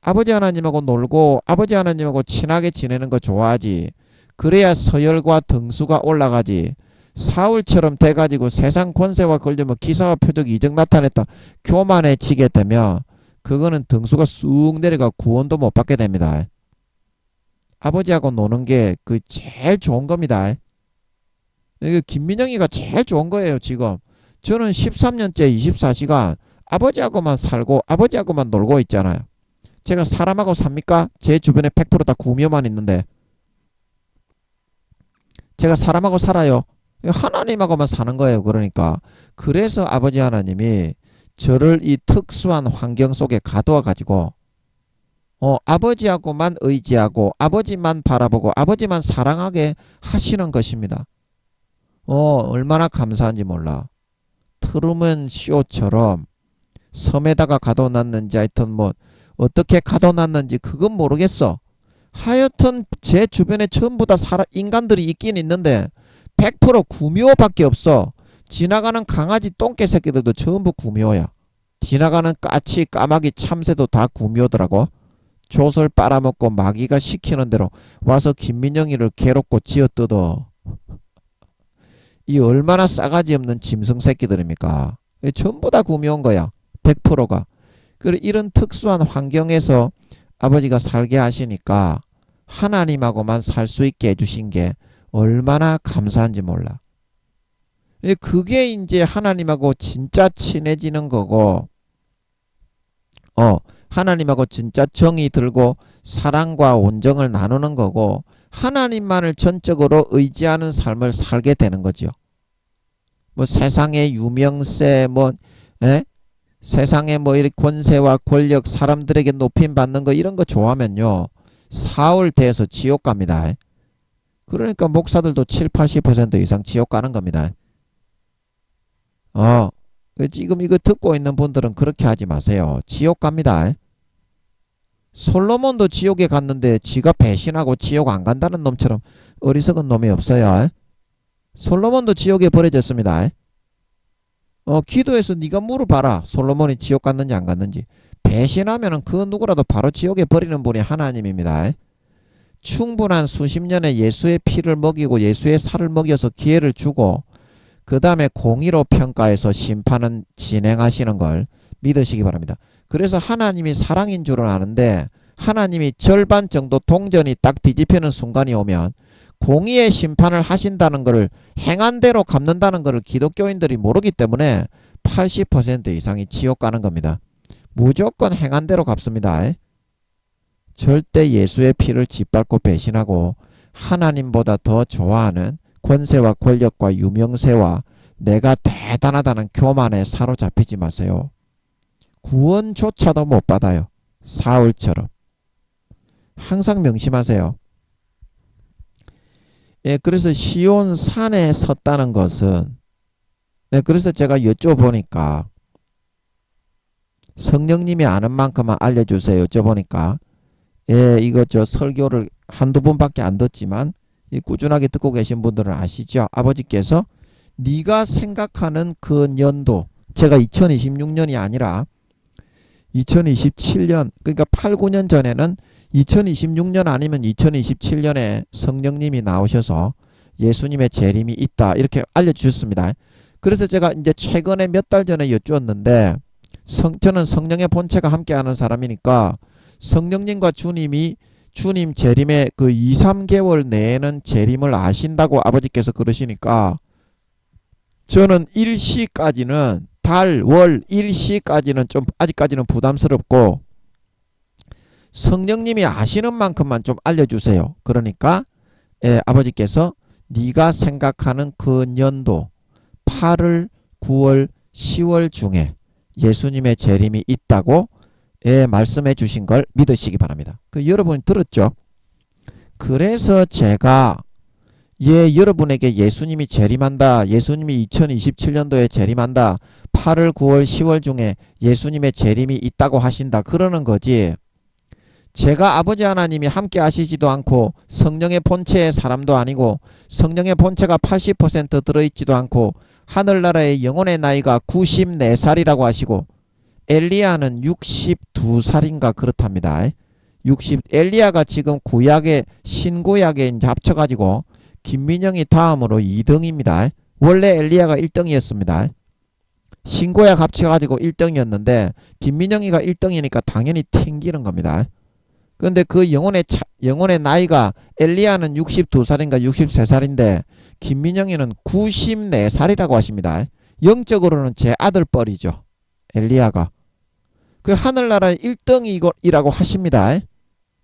아버지 하나님하고 놀고 아버지 하나님하고 친하게 지내는 거 좋아하지. 그래야 서열과 등수가 올라가지. 사울처럼 돼가지고 세상 권세와 걸리면 기사와 표적 이적 나타냈다 교만해지게 되면 그거는 등수가 쑥 내려가 구원도 못 받게 됩니다. 아버지하고 노는 게 그 제일 좋은 겁니다. 이게 김민영이가 제일 좋은 거예요, 지금. 저는 13년째 24시간 아버지하고만 살고 아버지하고만 놀고 있잖아요. 제가 사람하고 삽니까? 제 주변에 100%다 구미호만 있는데. 제가 사람하고 살아요. 하나님하고만 사는 거예요. 그러니까. 그래서 아버지 하나님이 저를 이 특수한 환경 속에 가두어 가지고 아버지하고만 의지하고 아버지만 바라보고 아버지만 사랑하게 하시는 것입니다. 얼마나 감사한지 몰라. 트루먼 쇼처럼 섬에다가 가둬놨는지 하여튼 뭐 어떻게 가둬놨는지 그건 모르겠어. 하여튼 제 주변에 전부 다 인간들이 있긴 있는데 100% 구미호밖에 없어. 지나가는 강아지 똥개 새끼들도 전부 구미호야. 지나가는 까치 까마귀 참새도 다 구미호더라고. 조설 빨아먹고 마귀가 시키는 대로 와서 김민영이를 괴롭고 쥐어뜯어. 이 얼마나 싸가지 없는 짐승 새끼들입니까? 전부 다 구미호인 거야. 100%가. 그래 이런 특수한 환경에서 아버지가 살게 하시니까 하나님하고만 살 수 있게 해주신 게 얼마나 감사한지 몰라. 그게 이제 하나님하고 진짜 친해지는 거고, 하나님하고 진짜 정이 들고 사랑과 온정을 나누는 거고, 하나님만을 전적으로 의지하는 삶을 살게 되는 거죠. 뭐 세상의 유명세, 세상에 뭐 이렇게 권세와 권력, 사람들에게 높임 받는 거 이런 거 좋아하면요, 사흘 돼서 지옥 갑니다. 그러니까 목사들도 70-80% 이상 지옥 가는 겁니다. 지금 이거 듣고 있는 분들은 그렇게 하지 마세요. 지옥 갑니다. 솔로몬도 지옥에 갔는데 지가 배신하고 지옥 안 간다는 놈처럼 어리석은 놈이 없어요. 솔로몬도 지옥에 버려졌습니다. 기도해서 네가 물어봐라. 솔로몬이 지옥 갔는지 안 갔는지. 배신하면은 그 누구라도 바로 지옥에 버리는 분이 하나님입니다. 충분한 수십 년의 예수의 피를 먹이고 예수의 살을 먹여서 기회를 주고 그 다음에 공의로 평가해서 심판은 진행하시는 걸 믿으시기 바랍니다. 그래서 하나님이 사랑인 줄은 아는데 하나님이 절반 정도 동전이 딱 뒤집히는 순간이 오면 공의의 심판을 하신다는 것을 행한 대로 갚는다는 것을 기독교인들이 모르기 때문에 80% 이상이 지옥 가는 겁니다. 무조건 행한 대로 갚습니다. 절대 예수의 피를 짓밟고 배신하고 하나님보다 더 좋아하는 권세와 권력과 유명세와 내가 대단하다는 교만에 사로잡히지 마세요. 구원조차도 못 받아요. 사울처럼. 항상 명심하세요. 그래서 시온 산에 섰다는 것은 그래서 제가 여쭤보니까 성령님이 아는 만큼만 알려주세요. 여쭤보니까 이거 저 설교를 한두 번밖에 안 듣지만 꾸준하게 듣고 계신 분들은 아시죠? 아버지께서 네가 생각하는 그 년도, 제가 2026년이 아니라 2027년, 그러니까 8, 9년 전에는 2026년 아니면 2027년에 성령님이 나오셔서 예수님의 재림이 있다 이렇게 알려주셨습니다. 그래서 제가 이제 최근에 몇 달 전에 여쭈었는데 저는 성령의 본체가 함께하는 사람이니까 성령님과 주님 재림의 그 2, 3개월 내에는 재림을 아신다고 아버지께서 그러시니까 저는 일시까지는 달, 월, 일시까지는 좀 아직까지는 부담스럽고 성령님이 아시는 만큼만 좀 알려주세요. 그러니까 아버지께서 네가 생각하는 그 년도 8월, 9월, 10월 중에 예수님의 재림이 있다고 말씀해 주신 걸 믿으시기 바랍니다. 여러분이 들었죠? 그래서 제가 여러분에게 예수님이 재림한다. 예수님이 2027년도에 재림한다. 8월, 9월, 10월 중에 예수님의 재림이 있다고 하신다. 그러는 거지. 제가 아버지 하나님이 함께 하시지도 않고 성령의 본체의 사람도 아니고 성령의 본체가 80% 들어있지도 않고 하늘나라의 영혼의 나이가 94살이라고 하시고 엘리야는 62살인가 그렇답니다. 엘리야가 지금 구약에 신구약에 이제 합쳐가지고 김민영이 다음으로 2등입니다. 원래 엘리야가 1등이었습니다. 신고약 합쳐가지고 1등이었는데 김민영이가 1등이니까 당연히 튕기는 겁니다. 그런데 그 영혼의 나이가 엘리야는 62살인가 63살인데 김민영이는 94살이라고 하십니다. 영적으로는 제 아들 뻘이죠. 엘리야가. 그 하늘나라 1등이라고 하십니다.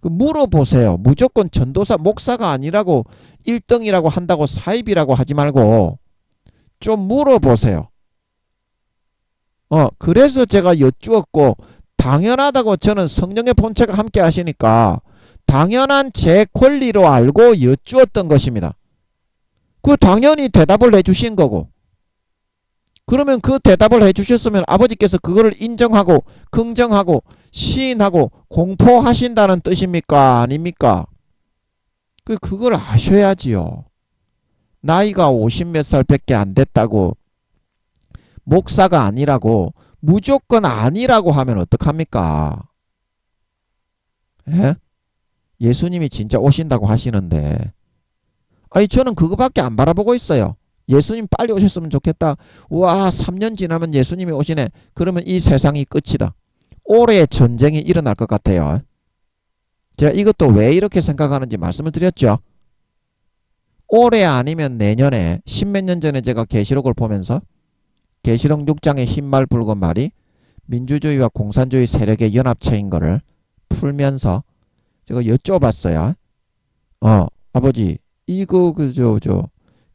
그 물어보세요. 무조건 전도사 목사가 아니라고 1등이라고 한다고 사입이라고 하지 말고 좀 물어보세요. 그래서 제가 여쭈었고 당연하다고 저는 성령의 본체가 함께 하시니까 당연한 제 권리로 알고 여쭈었던 것입니다. 그 당연히 대답을 해주신 거고 그러면 그 대답을 해주셨으면 아버지께서 그거를 인정하고 긍정하고 시인하고 공포하신다는 뜻입니까? 아닙니까? 그걸 아셔야지요. 나이가 50몇 살밖에 안 됐다고 목사가 아니라고 무조건 아니라고 하면 어떡합니까? 예? 예수님이 진짜 오신다고 하시는데 아니 저는 그거밖에 안 바라보고 있어요. 예수님 빨리 오셨으면 좋겠다. 와 3년 지나면 예수님이 오시네. 그러면 이 세상이 끝이다. 올해 전쟁이 일어날 것 같아요. 제가 이것도 왜 이렇게 생각하는지 말씀을 드렸죠. 올해 아니면 내년에 10몇 년 전에 제가 계시록을 보면서 계시록 6장의 흰말 붉은 말이 민주주의와 공산주의 세력의 연합체인 거를 풀면서 제가 여쭤봤어요. 아버지 이거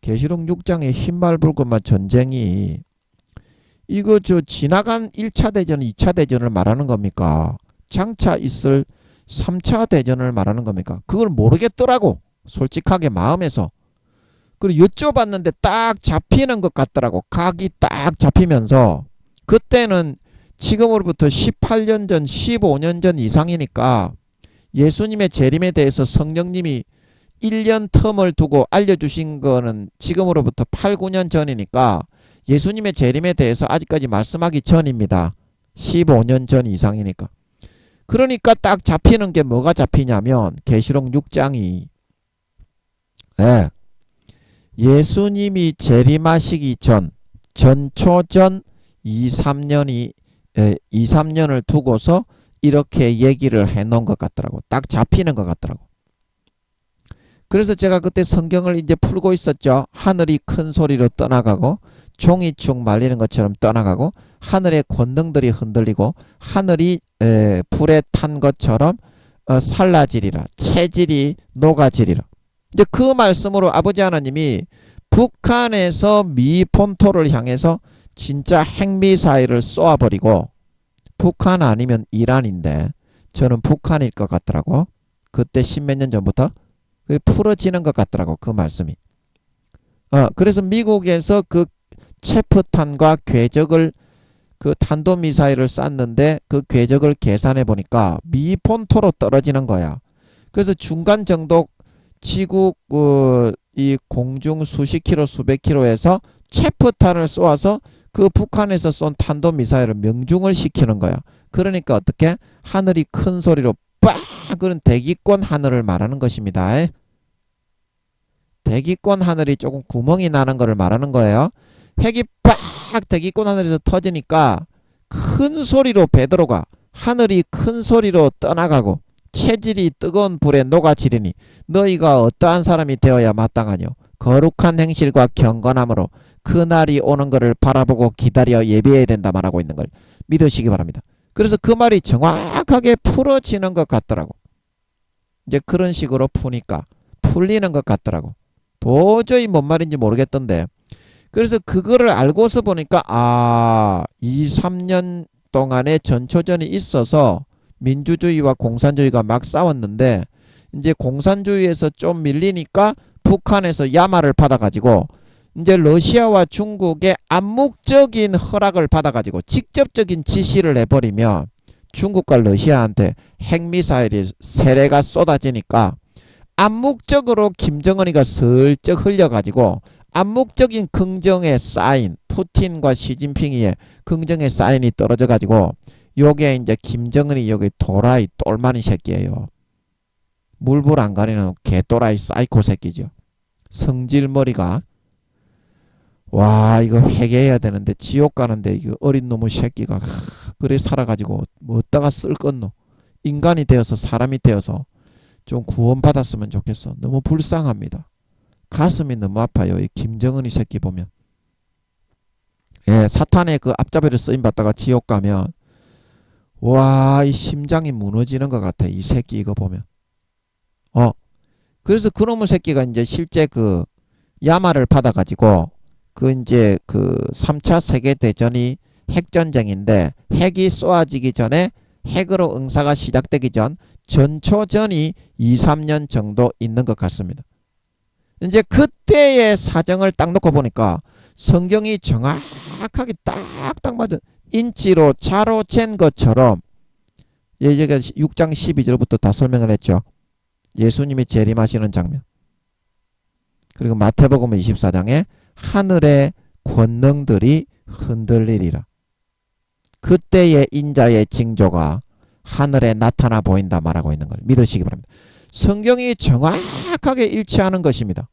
계시록 6장의 흰말 붉은 말 전쟁이 이거 지나간 1차 대전, 2차 대전을 말하는 겁니까? 장차 있을 3차 대전을 말하는 겁니까? 그걸 모르겠더라고. 솔직하게 마음에서. 그리고 여쭤봤는데 딱 잡히는 것 같더라고. 각이 딱 잡히면서 그때는 지금으로부터 18년 전, 15년 전 이상이니까 예수님의 재림에 대해서 성령님이 1년 텀을 두고 알려주신 거는 지금으로부터 8, 9년 전이니까 예수님의 재림에 대해서 아직까지 말씀하기 전입니다. 15년 전 이상이니까. 그러니까 딱 잡히는 게 뭐가 잡히냐면 계시록 6장이 예수님이 재림하시기 전 전초전 2, 3년을 두고서 이렇게 얘기를 해놓은 것 같더라고. 딱 잡히는 것 같더라고. 그래서 제가 그때 성경을 이제 풀고 있었죠. 하늘이 큰 소리로 떠나가고 종이축 말리는 것처럼 떠나가고 하늘의 권능들이 흔들리고 하늘이 불에 탄 것처럼 살라지리라. 체질이 녹아지리라. 이제 그 말씀으로 아버지 하나님이 북한에서 미 본토를 향해서 진짜 핵미사일을 쏘아버리고 북한 아니면 이란인데 저는 북한일 것 같더라고. 그때 10몇 년 전부터 풀어지는 것 같더라고. 그 말씀이. 그래서 미국에서 그 체프탄과 궤적을 그 탄도미사일을 쐈는데 그 궤적을 계산해 보니까 미 본토로 떨어지는 거야. 그래서 중간 정도 지구 이 공중 수십 킬로 수백 킬로에서 체프탄을 쏘아서 그 북한에서 쏜 탄도미사일을 명중을 시키는 거야. 그러니까 어떻게 하늘이 큰 소리로 빡 그런 대기권 하늘을 말하는 것입니다. 대기권 하늘이 조금 구멍이 나는 것을 말하는 거예요. 핵이 빡 대기권 하늘에서 터지니까 큰 소리로 베드로가 하늘이 큰 소리로 떠나가고 체질이 뜨거운 불에 녹아지리니 너희가 어떠한 사람이 되어야 마땅하뇨. 거룩한 행실과 경건함으로 그날이 오는 것을 바라보고 기다려 예비해야 된다 말하고 있는 걸 믿으시기 바랍니다. 그래서 그 말이 정확하게 풀어지는 것 같더라고. 이제 그런 식으로 푸니까 풀리는 것 같더라고. 도저히 뭔 말인지 모르겠던데 그래서 그거를 알고서 보니까 2, 3년 동안에 전초전이 있어서 민주주의와 공산주의가 막 싸웠는데 이제 공산주의에서 좀 밀리니까 북한에서 야마를 받아가지고 이제 러시아와 중국의 암묵적인 허락을 받아가지고 직접적인 지시를 해버리면 중국과 러시아한테 핵미사일이 세례가 쏟아지니까 암묵적으로 김정은이가 슬쩍 흘려가지고 암묵적인 긍정의 사인, 푸틴과 시진핑의 긍정의 사인이 떨어져가지고 요게 이제 김정은이 여기 도라이 똘마니 새끼예요. 물불 안 가리는 개도라이 사이코 새끼죠. 성질머리가 와, 이거 회개해야 되는데 지옥 가는데 이거 어린 놈의 새끼가 그래 살아가지고 뭐 어디다가 쓸 건노. 인간이 되어서 사람이 되어서 좀 구원받았으면 좋겠어. 너무 불쌍합니다. 가슴이 너무 아파요. 이 김정은이 새끼 보면. 예, 사탄의 그 앞잡이를 쓰임 받다가 지옥 가면 와, 이 심장이 무너지는 것 같아. 이 새끼 이거 보면. 그래서 그놈의 새끼가 이제 실제 그 야마를 받아가지고 그 이제 그 3차 세계대전이 핵전쟁인데 핵이 쏘아지기 전에 핵으로 응사가 시작되기 전 전초전이 2, 3년 정도 있는 것 같습니다. 이제 그때의 사정을 딱 놓고 보니까 성경이 정확하게 딱딱 맞은 인치로 차로 잰 것처럼 예제가 6장 12절부터 다 설명을 했죠. 예수님이 재림하시는 장면. 그리고 마태복음 24장에 하늘의 권능들이 흔들리리라. 그때의 인자의 징조가 하늘에 나타나 보인다 말하고 있는 걸 믿으시기 바랍니다. 성경이 정확하게 일치하는 것입니다.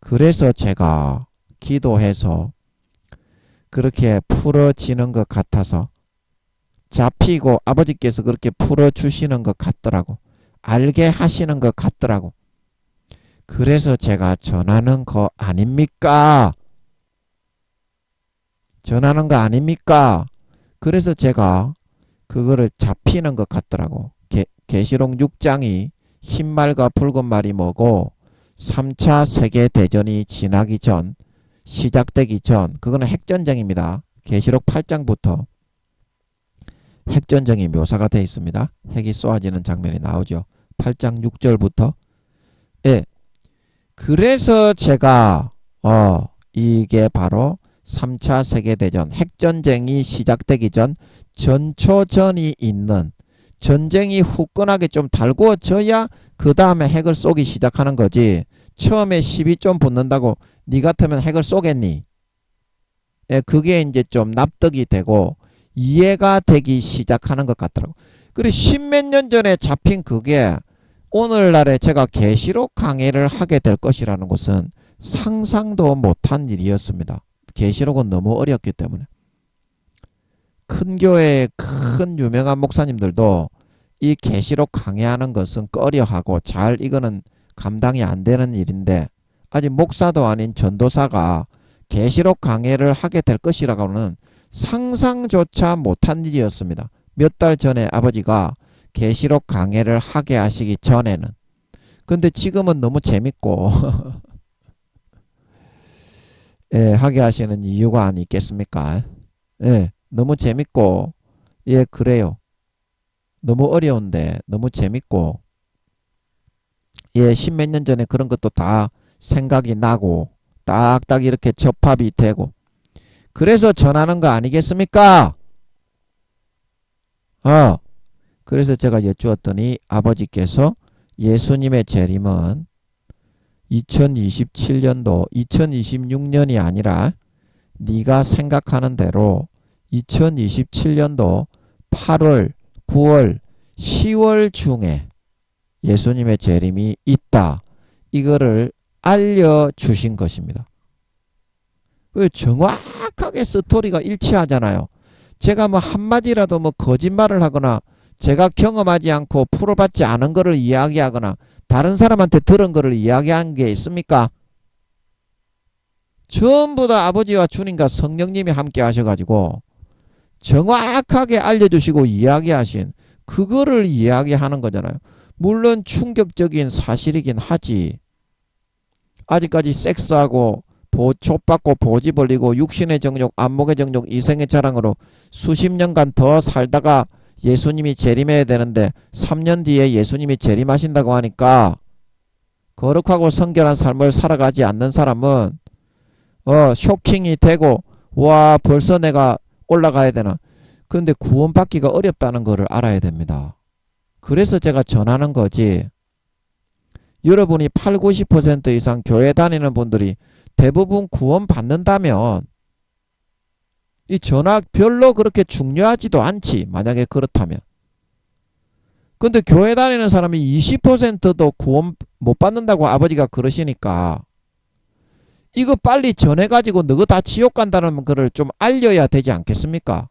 그래서 제가 기도해서 그렇게 풀어지는 것 같아서 잡히고 아버지께서 그렇게 풀어주시는 것 같더라고. 알게 하시는 것 같더라고. 그래서 제가 전하는 거 아닙니까? 전하는 거 아닙니까? 그래서 제가 그거를 잡히는 것 같더라고. 계시록 6장이 흰 말과 붉은 말이 뭐고 3차 세계대전이 지나기 전 시작되기 전 그거는 핵전쟁입니다. 계시록 8장부터 핵전쟁이 묘사가 되어 있습니다. 핵이 쏘아지는 장면이 나오죠. 8장 6절부터. 예. 그래서 제가 이게 바로 3차 세계대전 핵전쟁이 시작되기 전 전초전이 있는 전쟁이 후끈하게 좀 달구어져야 그 다음에 핵을 쏘기 시작하는 거지. 처음에 시비 좀 붙는다고 니 같으면 핵을 쏘겠니? 예, 그게 이제 좀 납득이 되고 이해가 되기 시작하는 것 같더라고. 그리고 십몇 년 전에 잡힌 그게 오늘날에 제가 계시록 강의를 하게 될 것이라는 것은 상상도 못한 일이었습니다. 계시록은 너무 어렵기 때문에. 큰 교회의 큰 유명한 목사님들도 이 계시록 강의하는 것은 꺼려하고 잘 이거는 감당이 안 되는 일인데 아직 목사도 아닌 전도사가 계시록 강의를 하게 될 것이라고는 상상조차 못한 일이었습니다. 몇 달 전에 아버지가 계시록 강의를 하게 하시기 전에는. 근데 지금은 너무 재밌고 예, 하게 하시는 이유가 아니겠습니까? 예, 너무 재밌고 예, 그래요. 너무 어려운데 너무 재밌고 예, 십몇 년 전에 그런 것도 다 생각이 나고 딱딱 이렇게 접합이 되고 그래서 전하는 거 아니겠습니까? 그래서 제가 여쭈었더니 아버지께서 예수님의 재림은 2027년도 2026년이 아니라 네가 생각하는 대로 2027년도 8월, 9월, 10월 중에 예수님의 재림이 있다. 이거를 알려주신 것입니다. 정확하게 스토리가 일치하잖아요. 제가 뭐 한마디라도 뭐 거짓말을 하거나 제가 경험하지 않고 풀어받지 않은 거를 이야기하거나 다른 사람한테 들은 거를 이야기한 게 있습니까? 전부 다 아버지와 주님과 성령님이 함께 하셔가지고 정확하게 알려주시고 이야기하신 그거를 이야기하는 거잖아요. 물론 충격적인 사실이긴 하지. 아직까지 섹스하고 촉받고 보지 벌리고 육신의 정욕, 안목의 정욕, 이생의 자랑으로 수십 년간 더 살다가 예수님이 재림해야 되는데 3년 뒤에 예수님이 재림하신다고 하니까 거룩하고 성결한 삶을 살아가지 않는 사람은 쇼킹이 되고 와 벌써 내가 올라가야 되나. 그런데 구원받기가 어렵다는 것을 알아야 됩니다. 그래서 제가 전하는 거지. 여러분이 8, 90% 이상 교회 다니는 분들이 대부분 구원 받는다면 이 전화 별로 그렇게 중요하지도 않지. 만약에 그렇다면. 근데 교회 다니는 사람이 20%도 구원 못 받는다고 아버지가 그러시니까 이거 빨리 전해가지고 너가 다 지옥 간다는 거를 좀 알려야 되지 않겠습니까?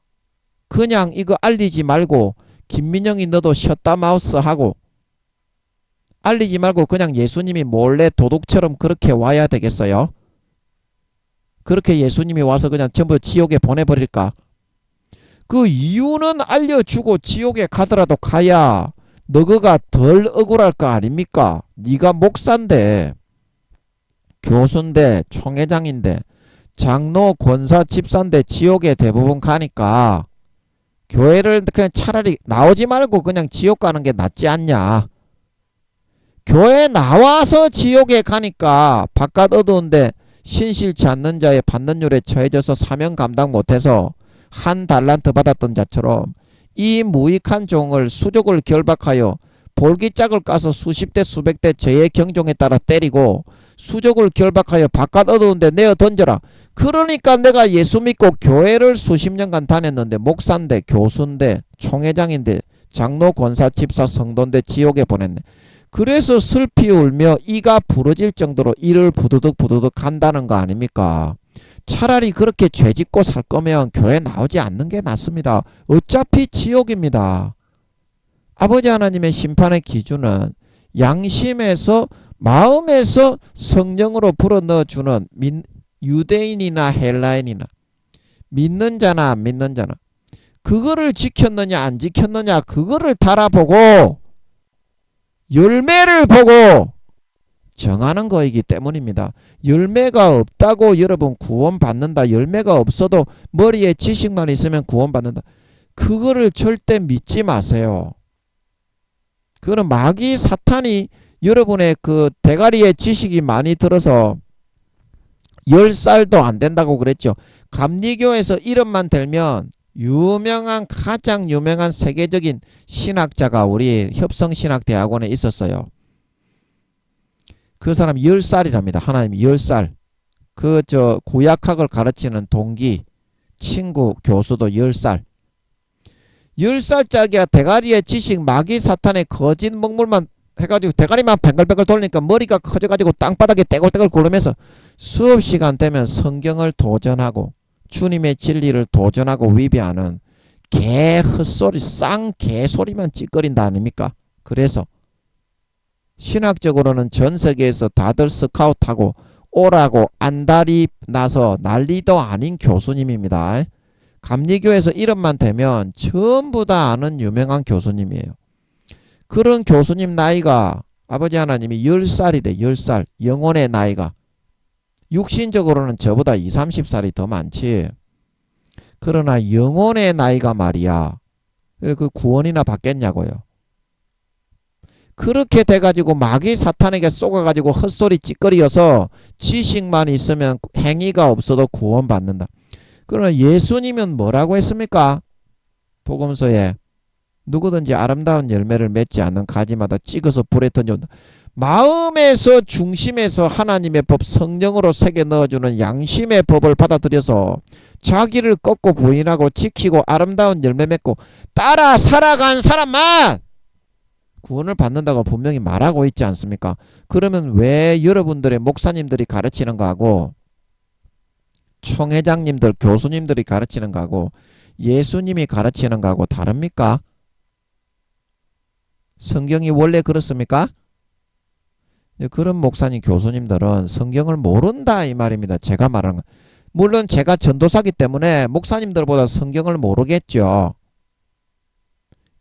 그냥 이거 알리지 말고 김민영이 너도 셧다 마우스 하고 알리지 말고 그냥 예수님이 몰래 도둑처럼 그렇게 와야 되겠어요? 그렇게 예수님이 와서 그냥 전부 지옥에 보내버릴까? 그 이유는 알려주고 지옥에 가더라도 가야 너가 덜 억울할 거 아닙니까? 네가 목사인데 교수인데 총회장인데 장로 권사 집사인데 지옥에 대부분 가니까 교회를 그냥 차라리 나오지 말고 그냥 지옥 가는 게 낫지 않냐? 교회 나와서 지옥에 가니까 바깥 어두운데 신실치 않는 자의 받는 율에 처해져서 사명 감당 못해서 한 달란트 받았던 자처럼 이 무익한 종을 수족을 결박하여 볼기짝을 까서 수십 대 수백 대 죄의 경종에 따라 때리고 수족을 결박하여 바깥 어두운데 내어 던져라. 그러니까 내가 예수 믿고 교회를 수십 년간 다녔는데 목사인데 교수인데 총회장인데 장로 권사 집사 성도인데 지옥에 보냈네. 그래서 슬피 울며 이가 부러질 정도로 이를 부두둑 부두둑 한다는 거 아닙니까? 차라리 그렇게 죄짓고 살 거면 교회 나오지 않는 게 낫습니다. 어차피 지옥입니다. 아버지 하나님의 심판의 기준은 양심에서 마음에서 성령으로 불어넣어주는 유대인이나 헬라인이나 믿는 자나 안 믿는 자나 그거를 지켰느냐 안 지켰느냐 그거를 달아보고 열매를 보고 정하는 거이기 때문입니다. 열매가 없다고 여러분 구원받는다. 열매가 없어도 머리에 지식만 있으면 구원받는다. 그거를 절대 믿지 마세요. 그거는 마귀 사탄이 여러분의 그 대가리에 지식이 많이 들어서 10살도 안 된다고 그랬죠. 감리교에서 이름만 들면 가장 유명한 세계적인 신학자가 우리 협성신학대학원에 있었어요. 그 사람 10살이랍니다. 하나님이 10살. 구약학을 가르치는 동기, 친구, 교수도 10살. 10살짜리가 대가리에 지식 마귀 사탄의 거짓 먹물만 해가지고 대가리만 뱅글뱅글 돌리니까 머리가 커져가지고 땅바닥에 떼굴떼굴 굴르면서 수업 시간 되면 성경을 도전하고 주님의 진리를 도전하고 위배하는 개 헛소리 개소리만 찌꺼린다 아닙니까? 그래서 신학적으로는 전 세계에서 다들 스카웃하고 오라고 안달이 나서 난리도 아닌 교수님입니다. 감리교에서 이름만 대면 전부 다 아는 유명한 교수님이에요. 그런 교수님 나이가 아버지 하나님이 10살이래. 10살. 영혼의 나이가. 육신적으로는 저보다 20, 30살이 더 많지. 그러나 영혼의 나이가 말이야. 그 구원이나 받겠냐고요. 그렇게 돼가지고 마귀 사탄에게 쏘가가지고 헛소리 찌꺼리여서 지식만 있으면 행위가 없어도 구원받는다. 그러나 예수님은 뭐라고 했습니까? 복음서에 누구든지 아름다운 열매를 맺지 않는 가지마다 찍어서 불에 던져온다. 마음에서 중심에서 하나님의 법 성령으로 새겨 넣어주는 양심의 법을 받아들여서 자기를 꺾고 부인하고 지키고 아름다운 열매 맺고 따라 살아간 사람만 구원을 받는다고 분명히 말하고 있지 않습니까? 그러면 왜 여러분들의 목사님들이 가르치는 거하고 총회장님들 교수님들이 가르치는 거하고 예수님이 가르치는 거하고 다릅니까? 성경이 원래 그렇습니까? 그런 목사님 교수님들은 성경을 모른다 이 말입니다. 제가 말하는 거. 물론 제가 전도사기 때문에 목사님들보다 성경을 모르겠죠.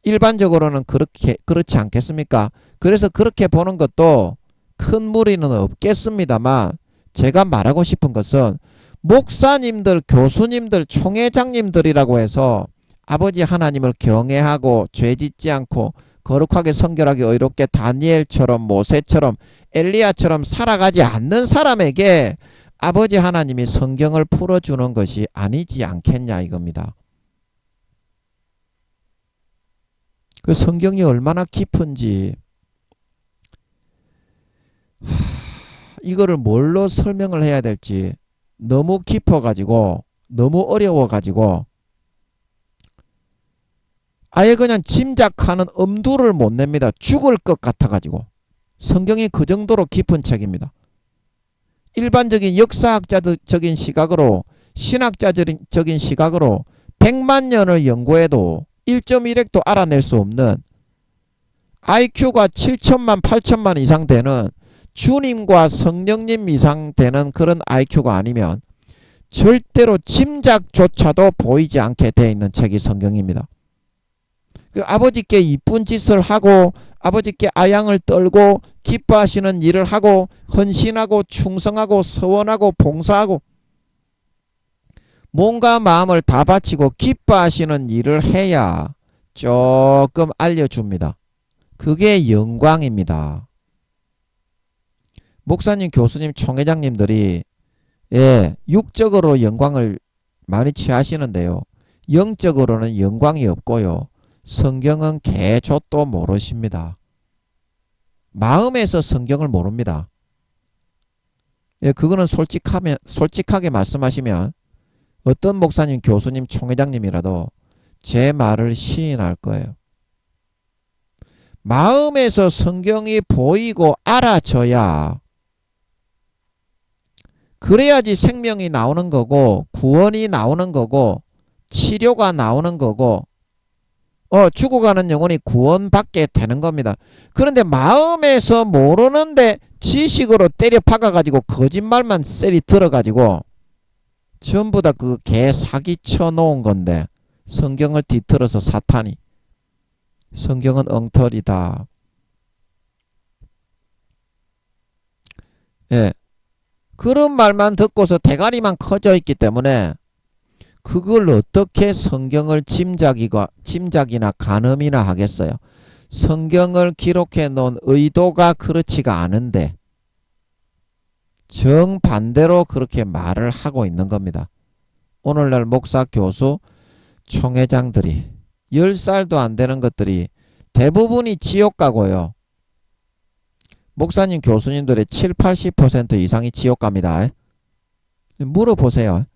일반적으로는 그렇지 않겠습니까? 그래서 그렇게 보는 것도 큰 무리는 없겠습니다만 제가 말하고 싶은 것은 목사님들, 교수님들, 총회장님들이라고 해서 아버지 하나님을 경외하고 죄짓지 않고 거룩하게 성결하게 의롭게 다니엘처럼 모세처럼 엘리야처럼 살아가지 않는 사람에게 아버지 하나님이 성경을 풀어주는 것이 아니지 않겠냐 이겁니다. 그 성경이 얼마나 깊은지 이거를 뭘로 설명을 해야 될지 너무 깊어가지고 너무 어려워가지고 아예 그냥 짐작하는 엄두를 못 냅니다. 죽을 것 같아가지고. 성경이 그 정도로 깊은 책입니다. 일반적인 역사학자적인 시각으로 신학자적인 시각으로 100만 년을 연구해도 1.1핵도 알아낼 수 없는 IQ가 7천만 8천만 이상 되는 주님과 성령님 이상 되는 그런 IQ가 아니면 절대로 짐작조차도 보이지 않게 되어 있는 책이 성경입니다. 그 아버지께 이쁜 짓을 하고 아버지께 아양을 떨고 기뻐하시는 일을 하고 헌신하고 충성하고 서원하고 봉사하고 몸과 마음을 다 바치고 기뻐하시는 일을 해야 조금 알려줍니다. 그게 영광입니다. 목사님, 교수님, 총회장님들이 육적으로 영광을 많이 취하시는데요. 영적으로는 영광이 없고요. 성경은 개조도 모르십니다. 마음에서 성경을 모릅니다. 그거는 솔직하게 말씀하시면 어떤 목사님, 교수님, 총회장님이라도 제 말을 시인할 거예요. 마음에서 성경이 보이고 알아져야 그래야지 생명이 나오는 거고 구원이 나오는 거고 치료가 나오는 거고 죽어가는 영혼이 구원받게 되는 겁니다. 그런데 마음에서 모르는데 지식으로 때려 박아가지고 거짓말만 셀이 들어가지고 전부 다 그 개 사기 쳐놓은 건데 성경을 뒤틀어서 사탄이 성경은 엉터리다. 그런 말만 듣고서 대가리만 커져 있기 때문에 그걸 어떻게 성경을 짐작이나 가늠이나 하겠어요. 성경을 기록해 놓은 의도가 그렇지가 않은데 정반대로 그렇게 말을 하고 있는 겁니다. 오늘날 목사, 교수, 총회장들이 10살도 안 되는 것들이 대부분이 지옥 가고요. 목사님, 교수님들의 7, 80% 이상이 지옥 갑니다. 물어보세요.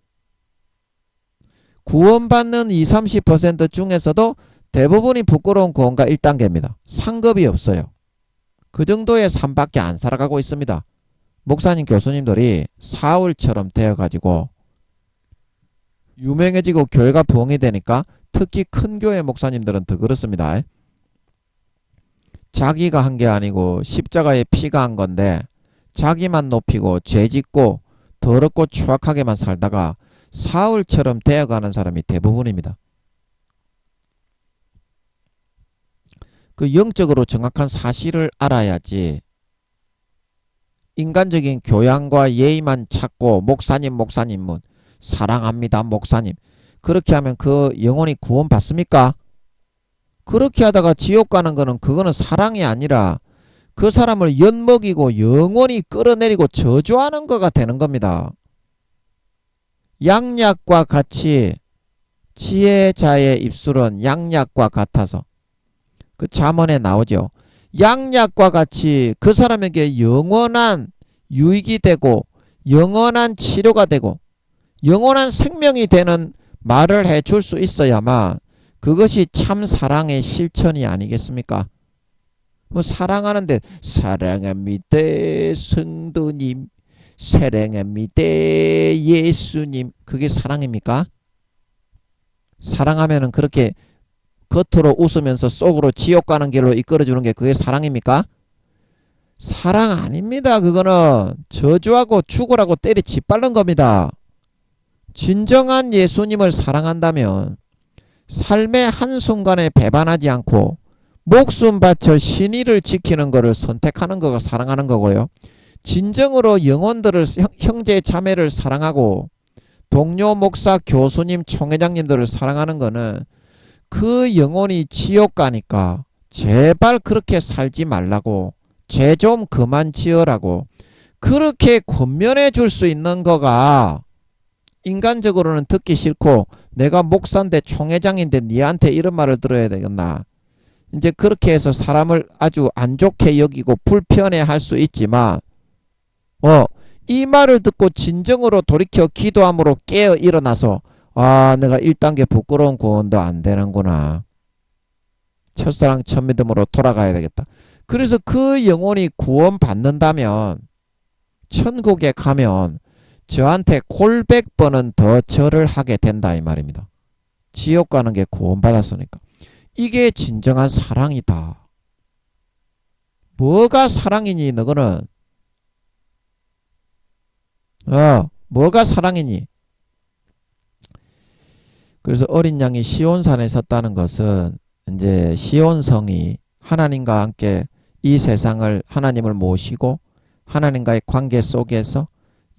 구원받는 20, 30% 중에서도 대부분이 부끄러운 구원가 1단계입니다. 상급이 없어요. 그 정도의 삶밖에 안 살아가고 있습니다. 목사님, 교수님들이 사울처럼 되어가지고 유명해지고 교회가 부흥이 되니까 특히 큰 교회 목사님들은 더 그렇습니다. 자기가 한 게 아니고 십자가에 피가 한 건데 자기만 높이고 죄짓고 더럽고 추악하게만 살다가 사울처럼 되어가는 사람이 대부분입니다. 그 영적으로 정확한 사실을 알아야지 인간적인 교양과 예의만 찾고 목사님은 사랑합니다 목사님 그렇게 하면 그 영혼이 구원받습니까? 그렇게 하다가 지옥 가는 거는 그거는 사랑이 아니라 그 사람을 엿먹이고 영원히 끌어내리고 저주하는 거가 되는 겁니다. 양약과 같이 지혜자의 입술은 양약과 같아서 그 잠언에 나오죠. 양약과 같이 그 사람에게 영원한 유익이 되고 영원한 치료가 되고 영원한 생명이 되는 말을 해줄 수 있어야만 그것이 참 사랑의 실천이 아니겠습니까? 뭐 사랑하는데 사랑합니다 성도님 사랑합니다 예수님 그게 사랑입니까? 사랑하면은 그렇게 겉으로 웃으면서 속으로 지옥 가는 길로 이끌어주는 게 그게 사랑입니까? 사랑 아닙니다. 그거는 저주하고 죽으라고 때려 짓밟는 겁니다. 진정한 예수님을 사랑한다면 삶의 한순간에 배반하지 않고 목숨 바쳐 신의를 지키는 것을 선택하는 거가 사랑하는 거고요. 진정으로 영혼들을 형제 자매를 사랑하고 동료 목사 교수님 총회장님들을 사랑하는 거는 그 영혼이 지옥 가니까 제발 그렇게 살지 말라고 죄 좀 그만 지으라고 그렇게 권면해 줄 수 있는 거가 인간적으로는 듣기 싫고 내가 목사인데 총회장인데 니한테 이런 말을 들어야 되겠나. 이제 그렇게 해서 사람을 아주 안 좋게 여기고 불편해 할 수 있지만 이 말을 듣고 진정으로 돌이켜 기도함으로 깨어 일어나서 내가 1단계 부끄러운 구원도 안 되는구나. 첫사랑 첫믿음으로 돌아가야 되겠다. 그래서 그 영혼이 구원받는다면 천국에 가면 저한테 골백 번은 더 절을 하게 된다 이 말입니다. 지옥 가는 게 구원받았으니까. 이게 진정한 사랑이다. 뭐가 사랑이니 너거는? 뭐가 사랑이니? 그래서 어린 양이 시온산에 섰다는 것은 이제 시온성이 하나님과 함께 이 세상을 하나님을 모시고 하나님과의 관계 속에서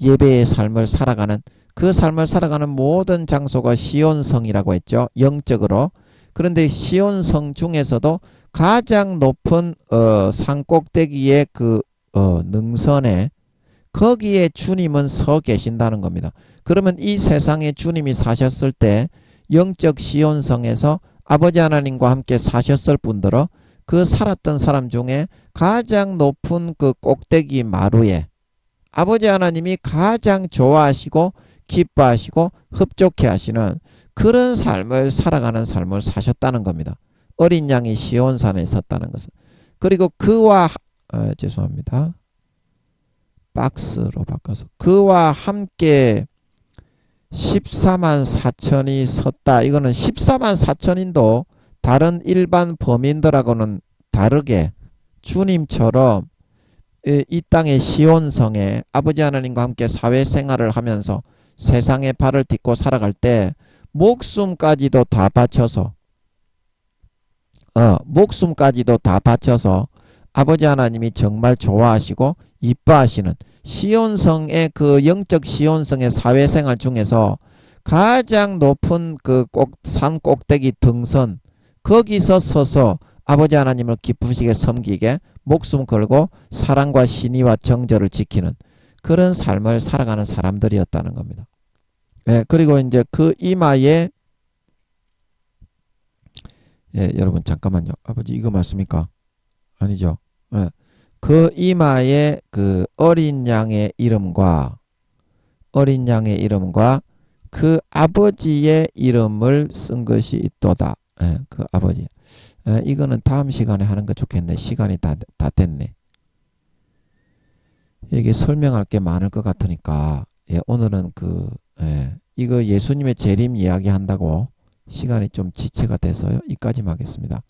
예배의 삶을 살아가는 그 삶을 살아가는 모든 장소가 시온성이라고 했죠. 영적으로. 그런데 시온성 중에서도 가장 높은 산 꼭대기의 그 능선에 거기에 주님은 서 계신다는 겁니다. 그러면 이 세상에 주님이 사셨을 때 영적 시온성에서 아버지 하나님과 함께 사셨을 뿐더러 그 살았던 사람 중에 가장 높은 그 꼭대기 마루에 아버지 하나님이 가장 좋아하시고 기뻐하시고 흡족해 하시는 그런 삶을 살아가는 삶을 사셨다는 겁니다. 어린 양이 시온산에 섰다는 것은. 그리고 그와 죄송합니다. 박스로 바꿔서 그와 함께 14만 4천이 섰다. 이거는 14만 4천인도 다른 일반 범인들하고는 다르게 주님처럼 이 땅의 시온성에 아버지 하나님과 함께 사회생활을 하면서 세상에 발을 딛고 살아갈 때 목숨까지도 다 바쳐서 아버지 하나님이 정말 좋아하시고 이뻐하시는 시온성의 그 영적 시온성의 사회생활 중에서 가장 높은 그 산 꼭대기 등선 거기서 서서 아버지 하나님을 기쁘시게 섬기게 목숨 걸고 사랑과 신의와 정절을 지키는 그런 삶을 살아가는 사람들이었다는 겁니다. 그리고 이제 그 이마에 여러분 잠깐만요. 아버지 이거 맞습니까? 아니죠. 그 이마에 그 어린 양의 이름과 그 아버지의 이름을 쓴 것이 있도다. 그 아버지. 이거는 다음 시간에 하는 거 좋겠네. 시간이 다 됐네. 이게 설명할 게 많을 것 같으니까 오늘은 이거 예수님의 재림 이야기 한다고 시간이 좀 지체가 돼서요. 이까지만 하겠습니다.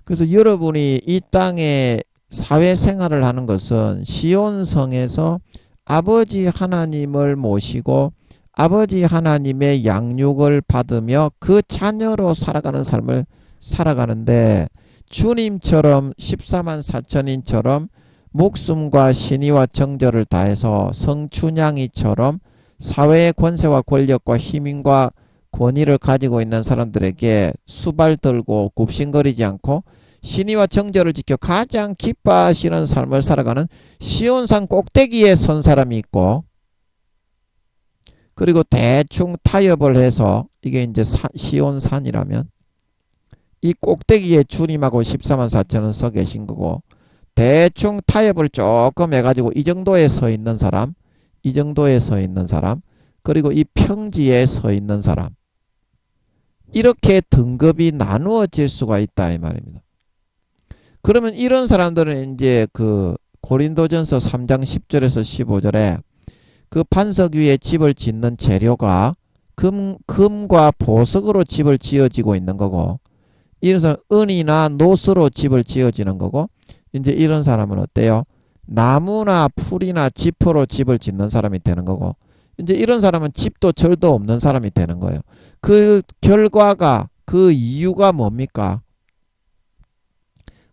그래서 여러분이 이 땅에 사회생활을 하는 것은 시온성에서 아버지 하나님을 모시고 아버지 하나님의 양육을 받으며 그 자녀로 살아가는 삶을 살아가는데 주님처럼 14만 4천인처럼 목숨과 신의와 정절을 다해서 성춘향이처럼 사회의 권세와 권력과 힘과 권위를 가지고 있는 사람들에게 수발 들고 굽신거리지 않고 신의와 정절을 지켜 가장 기뻐하시는 삶을 살아가는 시온산 꼭대기에 선 사람이 있고 그리고 대충 타협을 해서 이게 이제 시온산이라면 이 꼭대기에 주님하고 14만 4천은 서 계신 거고 대충 타협을 조금 해가지고 이 정도에 서 있는 사람 그리고 이 평지에 서 있는 사람 이렇게 등급이 나누어질 수가 있다 이 말입니다. 그러면 이런 사람들은 이제 그 고린도전서 3장 10절에서 15절에 그 반석 위에 집을 짓는 재료가 금과 보석으로 집을 지어지고 있는 거고 이런 사람은 은이나 노스로 집을 지어지는 거고 이제 이런 사람은 어때요? 나무나 풀이나 지퍼로 집을 짓는 사람이 되는 거고 이제 이런 사람은 집도 절도 없는 사람이 되는 거예요. 그 결과가 그 이유가 뭡니까?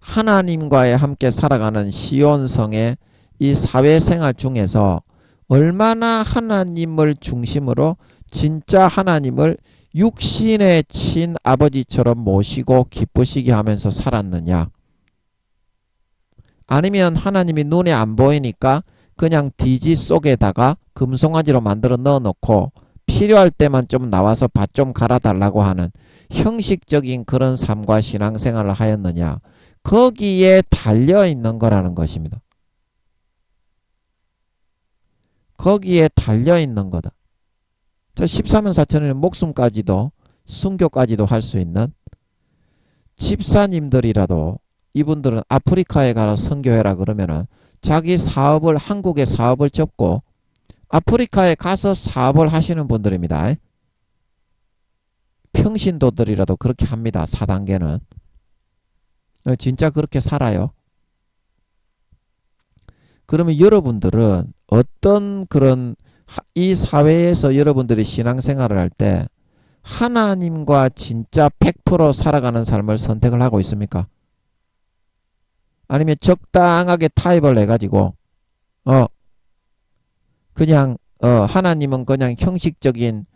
하나님과의 함께 살아가는 시온성의 이 사회생활 중에서 얼마나 하나님을 중심으로 진짜 하나님을 육신의 친아버지처럼 모시고 기쁘시게 하면서 살았느냐 아니면 하나님이 눈에 안 보이니까 그냥 디지 속에다가 금송아지로 만들어 넣어놓고 필요할 때만 좀 나와서 밭 좀 갈아달라고 하는 형식적인 그런 삶과 신앙생활을 하였느냐 거기에 달려있는 거라는 것입니다. 거기에 달려있는 거다. 저 14만 4천에는 목숨까지도 순교까지도 할 수 있는 집사님들이라도 이분들은 아프리카에 가서 선교해라 그러면은 자기 사업을 한국에 사업을 접고 아프리카에 가서 사업을 하시는 분들입니다. 평신도들이라도 그렇게 합니다. 4단계는. 진짜 그렇게 살아요. 그러면 여러분들은 어떤 그런 이 사회에서 여러분들이 신앙생활을 할 때 하나님과 진짜 100% 살아가는 삶을 선택을 하고 있습니까? 아니면 적당하게 타협을 해가지고 그냥 하나님은 그냥 형식적인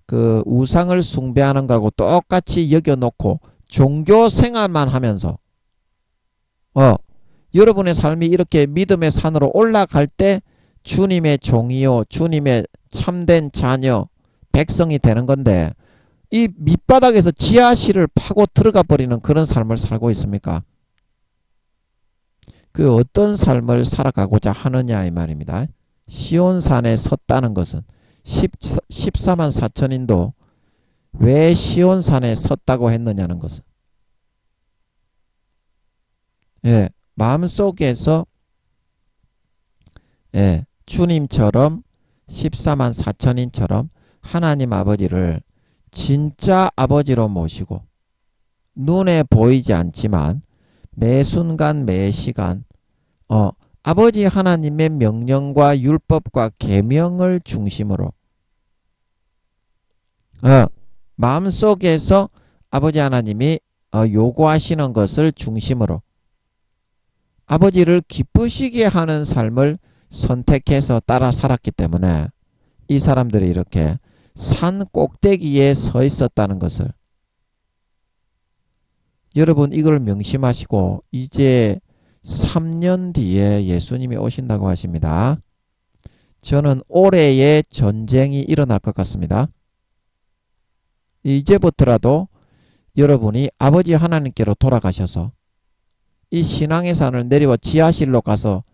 그 우상을 숭배하는 거하고 똑같이 여겨놓고 종교 생활만 하면서 여러분의 삶이 이렇게 믿음의 산으로 올라갈 때 주님의 종이요 주님의 참된 자녀 백성이 되는 건데 이 밑바닥에서 지하실을 파고 들어가 버리는 그런 삶을 살고 있습니까? 그 어떤 삶을 살아가고자 하느냐 이 말입니다. 시온산에 섰다는 것은 14만 4천인도 왜 시온산에 섰다고 했느냐는 것은 마음속에서 주님처럼 14만 4천인처럼 하나님 아버지를 진짜 아버지로 모시고 눈에 보이지 않지만 매 순간 매 시간 아버지 하나님의 명령과 율법과 계명을 중심으로 마음속에서 아버지 하나님이 요구하시는 것을 중심으로 아버지를 기쁘시게 하는 삶을 선택해서 따라 살았기 때문에 이 사람들이 이렇게 산 꼭대기에 서 있었다는 것을 여러분 이걸 명심하시고 이제 3년 뒤에 예수님이 오신다고 하십니다. 저는 올해의 전쟁이 일어날 것 같습니다. 이제부터라도 여러분이 아버지 하나님께로 돌아가셔서 이 신앙의 산을 내려와 지하실로 가서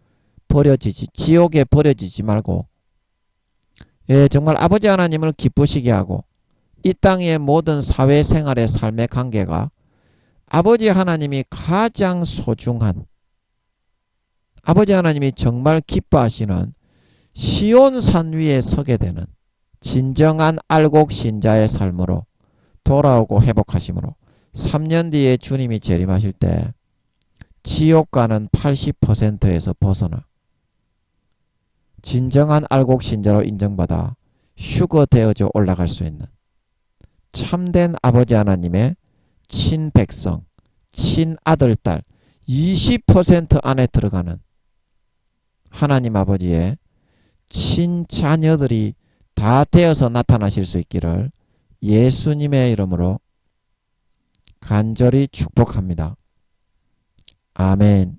지옥에 버려지지 말고 정말 아버지 하나님을 기쁘시게 하고 이 땅의 모든 사회생활의 삶의 관계가 아버지 하나님이 가장 소중한 아버지 하나님이 정말 기뻐하시는 시온산 위에 서게 되는 진정한 알곡 신자의 삶으로 돌아오고 회복하심으로 3년 뒤에 주님이 재림하실 때 지옥가는 80%에서 벗어나 진정한 알곡 신자로 인정받아 휴거되어져 올라갈 수 있는 참된 아버지 하나님의 친백성, 친아들, 딸 20% 안에 들어가는 하나님 아버지의 친자녀들이 다 되어서 나타나실 수 있기를 예수님의 이름으로 간절히 축복합니다. 아멘.